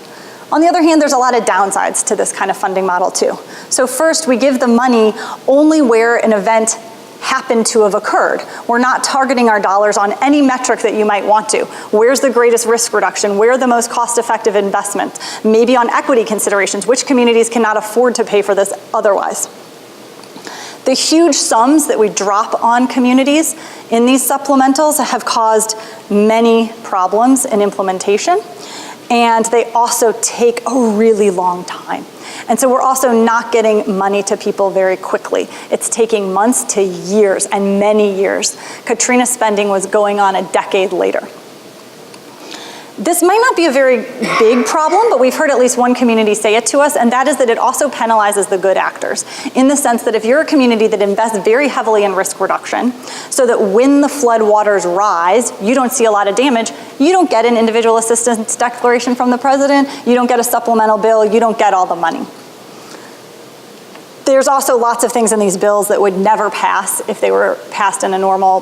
On the other hand, there's a lot of downsides to this kind of funding model too. So first, we give the money only where an event happened to have occurred. We're not targeting our dollars on any metric that you might want to. Where's the greatest risk reduction? Where are the most cost-effective investments? Maybe on equity considerations, which communities cannot afford to pay for this otherwise? The huge sums that we drop on communities in these supplementals have caused many problems in implementation, and they also take a really long time. And so we're also not getting money to people very quickly. It's taking months to years, and many years. Katrina spending was going on a decade later. This might not be a very big problem, but we've heard at least one community say it to us, and that is that it also penalizes the good actors, in the sense that if you're a community that invests very heavily in risk reduction, so that when the flood waters rise, you don't see a lot of damage, you don't get an individual assistance declaration from the president, you don't get a supplemental bill, you don't get all the money. There's also lots of things in these bills that would never pass if they were passed in a normal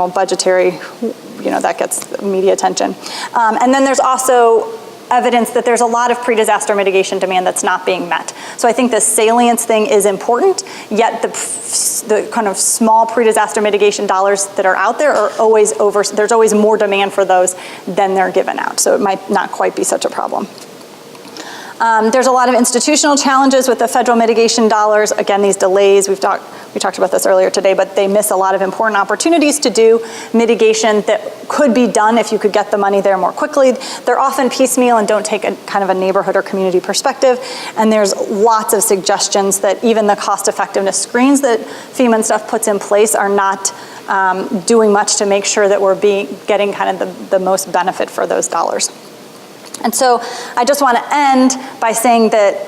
budgetary, that gets media attention. And then there's also evidence that there's a lot of pre-disaster mitigation demand that's not being met. So I think the salience thing is important, yet the kind of small pre-disaster mitigation dollars that are out there are always there's always more demand for those than they're given out. So it might not quite be such a problem. There's a lot of institutional challenges with the federal mitigation dollars. Again, these delays, we talked about this earlier today, but they miss a lot of important opportunities to do mitigation that could be done if you could get the money there more quickly. They're often piecemeal and don't take a kind of a neighborhood or community perspective. And there's lots of suggestions that even the cost effectiveness screens that FEMA and stuff puts in place are not doing much to make sure that we're getting kind of the most benefit for those dollars. And so I just want to end by saying that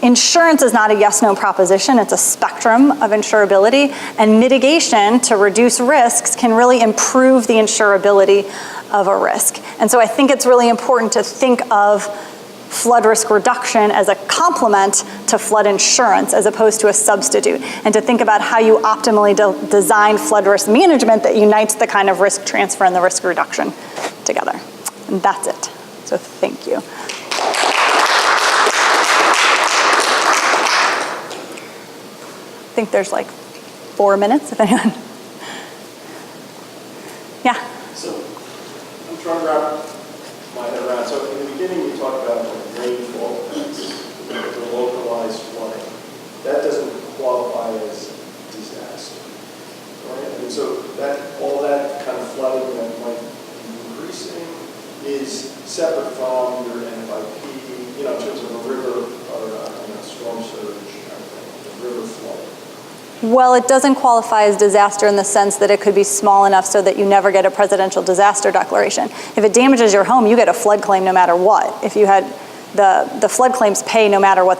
insurance is not a yes-no proposition. It's a spectrum of insurability, and mitigation to reduce risks can really improve the insurability of a risk. And so I think it's really important to think of flood risk reduction as a complement to flood insurance as opposed to a substitute, and to think about how you optimally design flood risk management that unites the kind of risk transfer and the risk reduction together. And that's it. So thank you. I think there's like 4 minutes, if anyone. Yeah. So I'm trying to wrap my head around. So in the beginning, you talked about rainfall events, the localized flooding. That doesn't qualify as disaster, right? And so that all that kind of flooding that might be increasing is separate from your NFIP, in terms of a river or storm surge kind of thing, the river flooding. Well, it doesn't qualify as disaster in the sense that it could be small enough so that you never get a presidential disaster declaration. If it damages your home, you get a flood claim no matter what. If you had the flood claims pay no matter what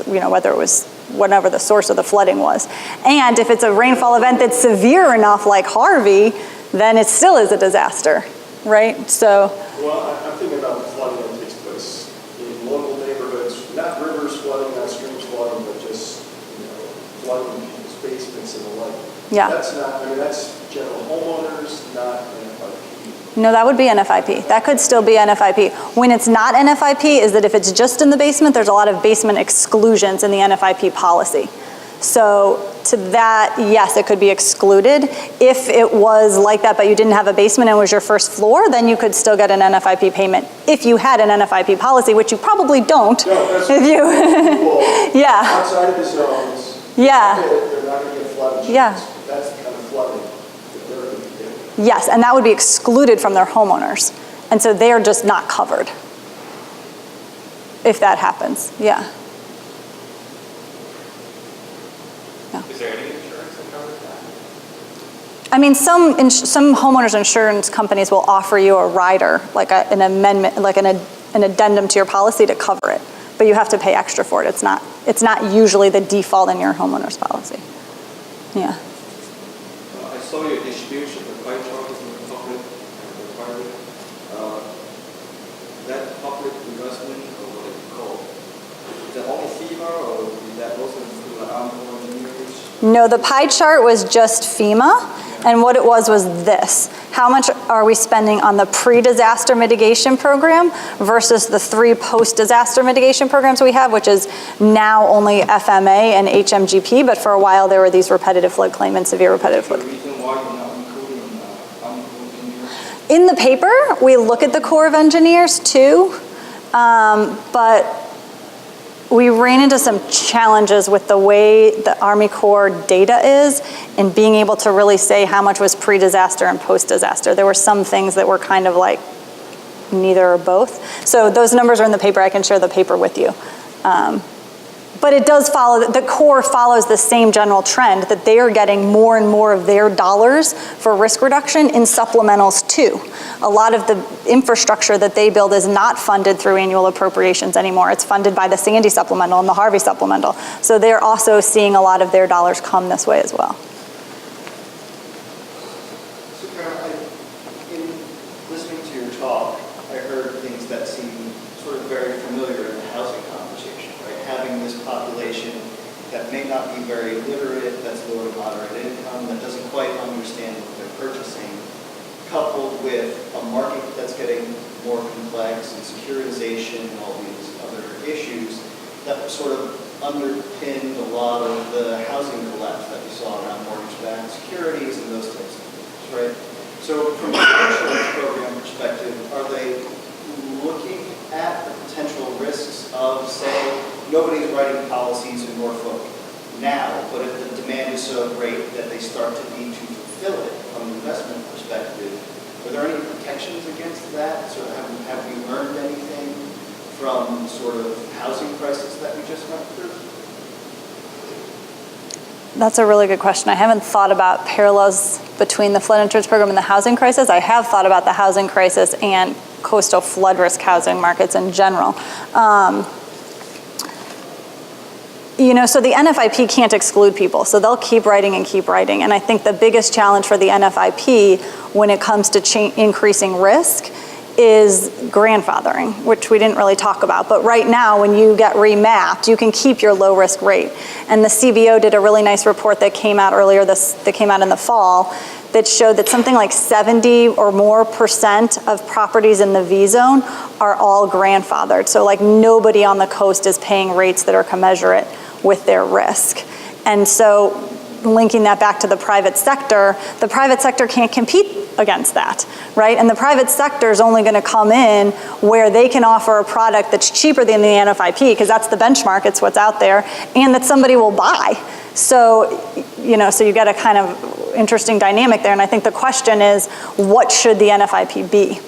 whether it was whatever the source of the flooding was. And if it's a rainfall event that's severe enough like Harvey, then it still is a disaster, right? So. Well, I'm thinking about the flooding that takes place in local neighborhoods, not rivers flooding, not streams flooding, but just flooding people's basements and the like. Yeah. That's not, that's general homeowners, not NFIP. No, that would be NFIP. That could still be NFIP. When it's not NFIP is that if it's just in the basement, there's a lot of basement exclusions in the NFIP policy. So to that, yes, it could be excluded. If it was like that, but you didn't have a basement and it was your first floor, then you could still get an NFIP payment if you had an NFIP policy, which you probably don't. No, that's if you, yeah. Outside of the zones, yeah. They're not going to get flood insurance. Yeah. That's the kind of flooding that they're going to be getting. Yes, and that would be excluded from their homeowners. And so they're just not covered if that happens, yeah. Is there any insurance that covers that? I mean, some homeowners insurance companies will offer you a rider, like an amendment, like an addendum to your policy to cover it, but you have to pay extra for it. It's not usually the default in your homeowner's policy. Yeah. I saw your distribution, the pie chart is in the public and the private. That public investment, or what it's called, is that only FEMA, or is that also include like Army engineers? No, the pie chart was just FEMA, and what it was this. How much are we spending on the pre-disaster mitigation program versus the 3 post-disaster mitigation programs we have, which is now only FMA and HMGP, but for a while there were these repetitive flood claim and severe repetitive flood. The reason why you're not including Army engineers? In the paper, we look at the Corps of Engineers too, but we ran into some challenges with the way the Army Corps data is in being able to really say how much was pre-disaster and post-disaster. There were some things that were kind of like neither or both. So those numbers are in the paper. I can share the paper with you. But it does follow, the Corps follows the same general trend that they are getting more and more of their dollars for risk reduction in supplementals too. A lot of the infrastructure that they build is not funded through annual appropriations anymore. It's funded by the Sandy supplemental and the Harvey supplemental. So they're also seeing a lot of their dollars come this way as well. So Carolyn, in listening to your talk, I heard things that seem sort of very familiar in the housing conversation, right? Having this population that may not be very literate, that's low to moderate income, that doesn't quite understand what they're purchasing, coupled with a market that's getting more complex and securitization and all these other issues that sort of underpinned a lot of the housing collapse that we saw around mortgage-backed securities and those types of things, right? So from an insurance program perspective, are they looking at the potential risks of, say, nobody's writing policies in Norfolk now, but if the demand is so great that they start to need to fulfill it from an investment perspective, are there any protections against that? So have we learned anything from sort of housing crisis that we just went through? That's a really good question. I haven't thought about parallels between the flood insurance program and the housing crisis. I have thought about the housing crisis and coastal flood risk housing markets in general. So the NFIP can't exclude people, so they'll keep writing and keep writing. And I think the biggest challenge for the NFIP when it comes to increasing risk is grandfathering, which we didn't really talk about. But right now, when you get remapped, you can keep your low risk rate. And the CBO did a really nice report that came out earlier, that came out in the fall, that showed that something like 70 or more % of properties in the V zone are all grandfathered. So like nobody on the coast is paying rates that are commensurate with their risk. And so linking that back to the private sector can't compete against that, right? And the private sector is only going to come in where they can offer a product that's cheaper than the NFIP, because that's the benchmark, it's what's out there, and that somebody will buy. So, so you get a kind of interesting dynamic there. And I think the question is, what should the NFIP be?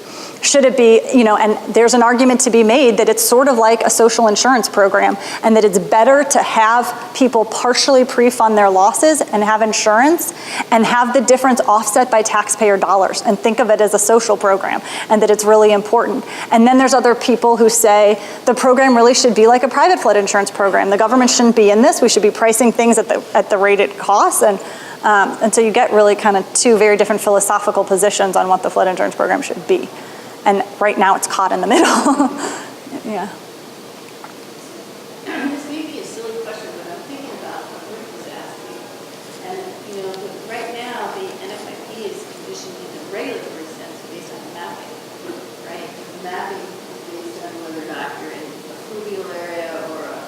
Should it be, and there's an argument to be made that it's sort of like a social insurance program, and that it's better to have people partially pre-fund their losses and have insurance and have the difference offset by taxpayer dollars and think of it as a social program, and that it's really important. And then there's other people who say the program really should be like a private flood insurance program. The government shouldn't be in this. We should be pricing things at the rate it costs. And so you get really kind of two very different philosophical positions on what the flood insurance program should be. And right now it's caught in the middle. Yeah. This may be a silly question, but I'm thinking about what Rick was asking. And, right now, the NFIP is conditioned in a regulatory sense based on mapping, right? Mapping is based on whether or not you're in a fluvial area or a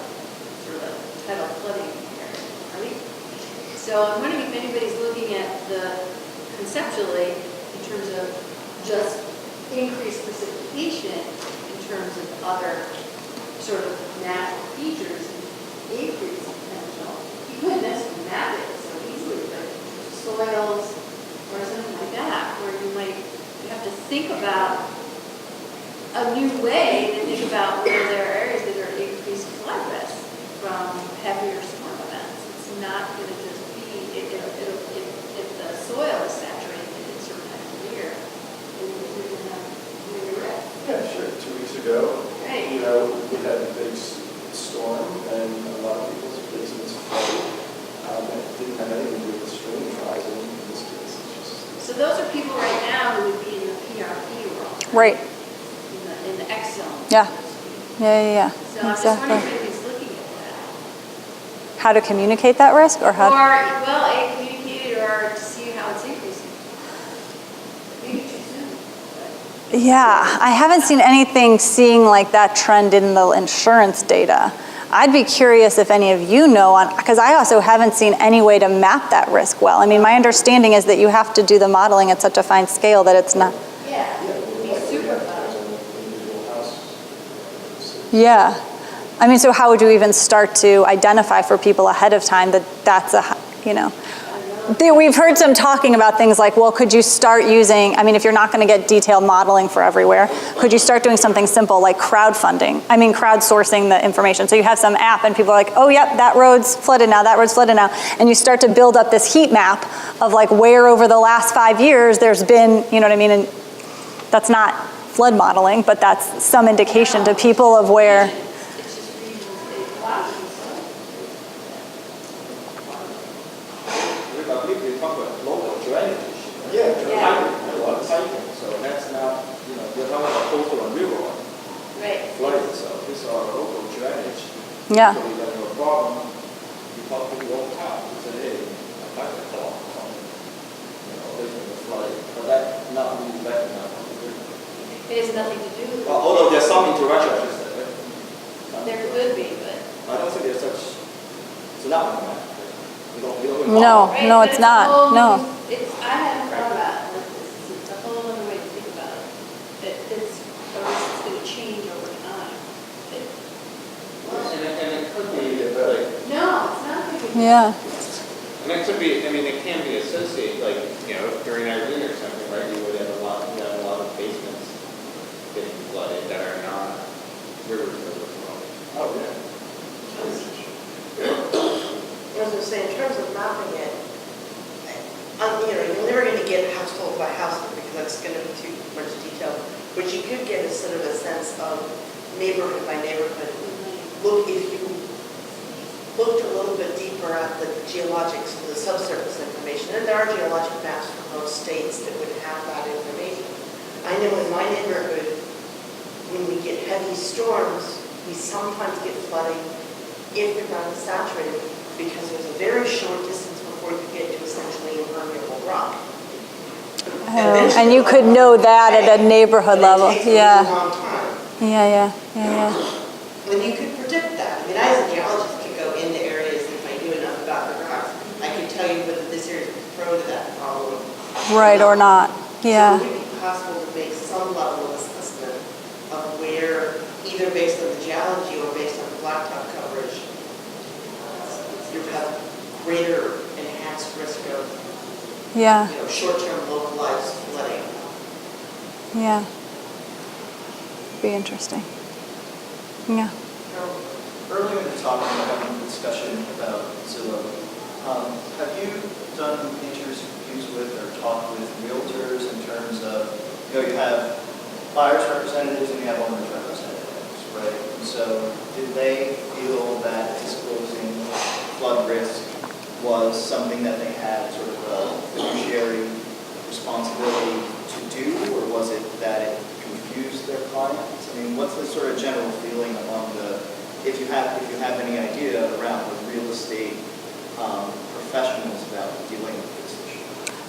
sort of a tidal flooding area, right? So I'm wondering if anybody's looking at conceptually in terms of just increased precipitation in terms of other sort of natural features and acreage potential. You couldn't necessarily map it so easily, but soils or something like that, where you have to think about a new way to think about where there are areas that are increased flood risk from heavier storm events. It's not going to just be, if the soil is saturated in certain times of year, Yeah, sure. 2 weeks ago, right. we had a big storm, and a lot of people's basements flooded. It didn't have anything to do with the stream rising in this case. So those are people right now who would be in the PRP world. Right. In the X zone. Yeah. Yeah. So I'm just wondering if anybody's looking at that. How to communicate that risk, or how? Communicate it, or to see how it's increasing. Maybe too soon. But. Yeah, I haven't seen anything seeing like that trend in the insurance data. I'd be curious if any of you know, because I also haven't seen any way to map that risk well. I mean, my understanding is that you have to do the modeling at such a fine scale that it's not. Yeah, it would be super fun. Yeah. I mean, so how would you even start to identify for people ahead of time that that's we've heard some talking about things like, well, could you start using, if you're not going to get detailed modeling for everywhere, could you start doing something simple like crowdsourcing the information. So you have some app and people are like, oh, yep, that road's flooded now, that road's flooded now. And you start to build up this heat map of like where over the last 5 years there's been, and that's not flood modeling, but that's some indication to people of where. It's just regional state classes. I believe they talk about local drainage. Yeah. A lot of piping. So that's not, they're talking about coastal and river Right. flooding. So these are local drainage. Yeah. So you have a problem, you talk to the local town, you say, hey, I'd like to call on, the flooding. But that's not really recognized. It has nothing to do with. Although there's some interaction, I should say, right? There could be, but. I don't think there's such, it's not like that. No, Right, no, but it's a not. whole No. new- I hadn't thought about it like this. It's a whole other way to think about it. It's a risk that's going to change over time. And Yeah. And it could be, I mean, it can be associated, like, you know, during Irene or something, right, you would have a lot of basements getting flooded that are not rivers overflowing. Oh, yeah. As I was saying, in terms of mapping it, you're never going to get household by household because that's going to be too much detail. But you could get a sort of a sense of neighborhood by neighborhood. Look, if you looked a little bit deeper at the geologics, the subsurface information, and there are geologic maps from most states that would have that information. I know in my neighborhood, when we get heavy storms, we sometimes get flooding if the ground is saturated because there's a very short distance before you get to essentially impermeable rock. And you could know that at a neighborhood level. It takes a Yeah. long time. Yeah. When you could predict that, I mean, I as a geologist could go into areas if I knew enough about the rocks. I could tell you whether this area is prone to that problem. Right or not. Yeah. So it would be possible to make some level of assessment of where, either based on the geology or based on the blacktop coverage, you have greater enhanced risk of Yeah. short-term localized flooding. Yeah. Be interesting. Yeah. Earlier in the talk, we were having a discussion about Zillow. Have you done interviews with or talked with realtors in terms of, you have buyers representatives and you have owners representatives, right? And so did they feel that disclosing flood risk was something that they had sort of a fiduciary responsibility to do, or was it that it confused their clients? I mean, what's the sort of general feeling among the, if you have any idea around the real estate professionals about dealing with this issue?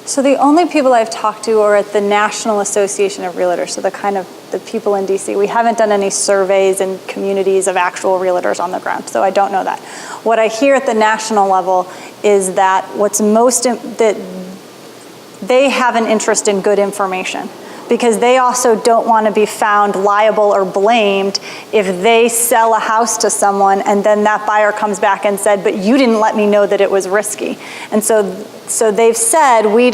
So the only people I've talked to are at the National Association of Realtors, so the people in DC. We haven't done any surveys in communities of actual realtors on the ground, so I don't know that. What I hear at the national level is that that they have an interest in good information, because they also don't want to be found liable or blamed if they sell a house to someone and then that buyer comes back and said, but you didn't let me know that it was risky. And so they've said we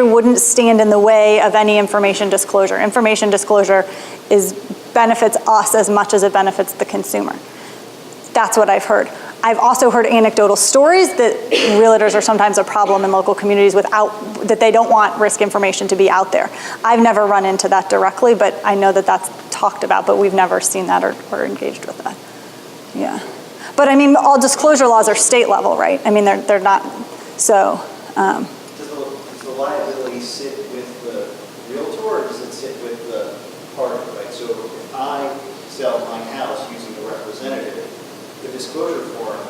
wouldn't stand in the way of any information disclosure. Information disclosure benefits us as much as it benefits the consumer. That's what I've heard. I've also heard anecdotal stories that realtors are sometimes a problem in local communities that they don't want risk information to be out there. I've never run into that directly, but I know that that's talked about, but we've never seen that or engaged with that. Yeah. But I mean, all disclosure laws are state level, right? I mean, they're not, so. Does the liability sit with the realtor, or does it sit with the party, right? So if I sell my house using a representative, the disclosure form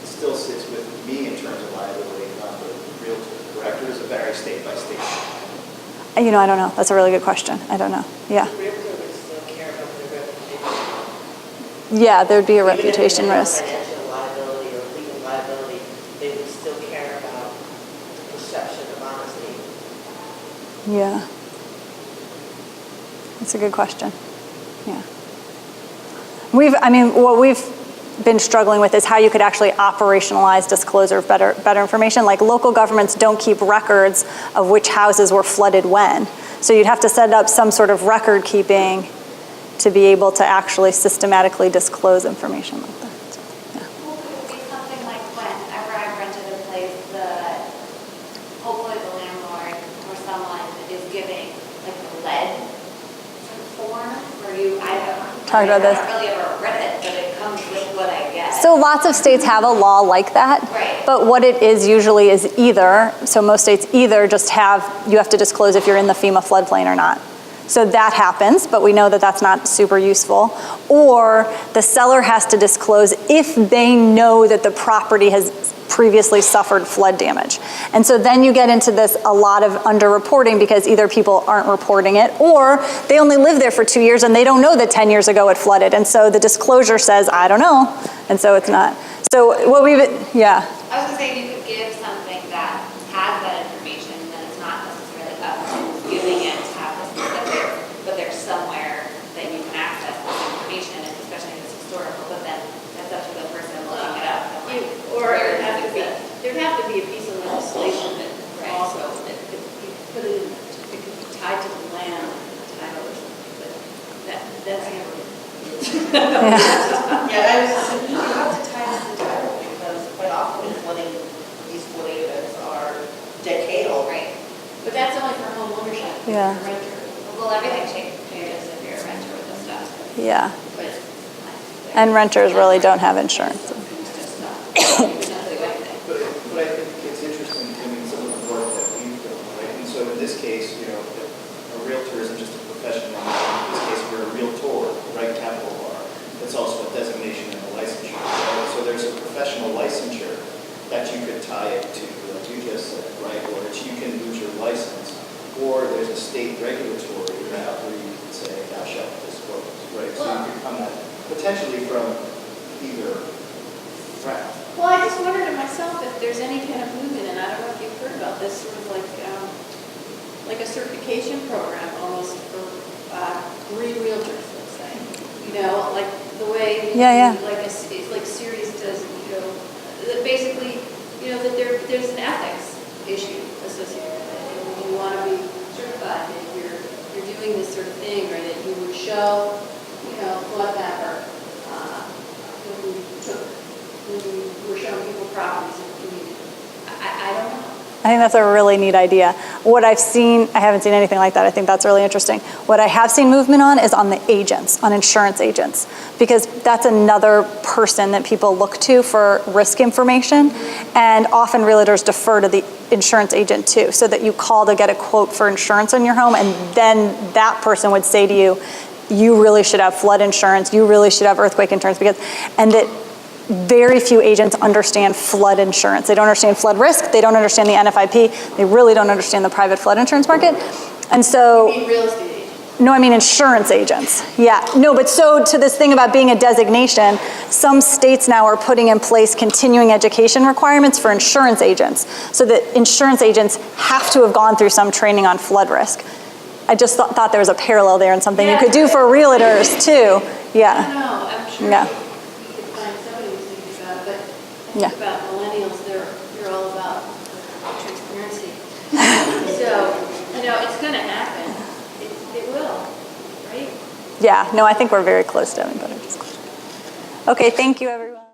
still sits with me in terms of liability, not the realtor, correct? Or does it vary state by state? I don't know. That's a really good question. I don't know. Yeah. The realtor would still care about their reputation. Yeah, there'd be a Even if reputation they have risk. financial liability or legal liability, they would still care about perception of honesty. Yeah. That's a good question. Yeah. What we've been struggling with is how you could actually operationalize disclosure of better information. Like, local governments don't keep records of which houses were flooded when. So you'd have to set up some sort of record keeping to be able to actually systematically disclose information like that. So, yeah. Well, could it be something like whenever I've rented a place that hopefully the landlord or someone is giving like the lead form where Talked about this. I haven't really ever read it, but it comes with what I get. So lots of states have a law like that. Right. But what it is usually is so most states either just you have to disclose if you're in the FEMA floodplain or not. So that happens, but we know that that's not super useful. Or the seller has to disclose if they know that the property has previously suffered flood damage. And so then you get into a lot of underreporting because either people aren't reporting it or they only live there for 2 years and they don't know that 10 years ago it flooded. And so the disclosure says, I don't know. And so it's not. So yeah. I was going to say, if you could give something that has that information, then it's not necessarily up to giving it to have the specifics, but there's somewhere that you can access this information, and especially if it's historical, but then that's up to the person looking it up. Or that's never. Yeah, I was, you have to tie this entirely because quite often flooding, these flooding events are decadal. Right. But that's only for home ownership. Yeah. For renter. Well, everything changes if you're a renter with this stuff. Yeah. But And renters really don't have insurance. it's just not, it's not the right thing. But I think it's interesting, I mean, some of the work that we've done, right? And so in this case, you know, a realtor isn't just a profession. In this case, we're a realtor, right, capital R. It's also a designation and a licensure, right? So there's a professional licensure that you could tie it to, like you just said, right? Or that you can lose your license. Or there's a state regulatory route where you can say, thou shalt disclose, right? So you could come at potentially from either route. Well, I just wondered to myself if there's any kind of movement, and I don't know if you've heard about this, sort of like a certification program almost for green realtors, let's say. You know, like the way, Yeah. like Sirius does, you know, that basically, you know, that there's an ethics issue associated with it. And when you want to be certified that you're doing this sort of thing, or that you would show, you know, flood mapper, when we were showing people properties in the community. I don't know. I think that's a really neat idea. What I've seen, I haven't seen anything like that. I think that's really interesting. What I have seen movement on is on the agents, on insurance agents, because that's another person that people look to for risk information. And often realtors defer to the insurance agent too, so that you call to get a quote for insurance on your home, and then that person would say to you, you really should have flood insurance, you really should have earthquake insurance, and that very few agents understand flood insurance. They don't understand flood risk, they don't understand the NFIP, they really don't understand the private flood insurance market. And so, You mean real estate agents? no, I mean insurance agents. Yeah, no, but so to this thing about being a designation, some states now are putting in place continuing education requirements for insurance agents, so that insurance agents have to have gone through some training on flood risk. I just thought there was a parallel there and something you could do for realtors too. I Yeah, don't know, I'm sure Yeah. you could find somebody who's thinking about it, but I Yeah. think about millennials, they're all about transparency. So, you know, it's gonna happen. It will, right? yeah, no, I think we're very close to having better disclosure. Okay, thank you everyone.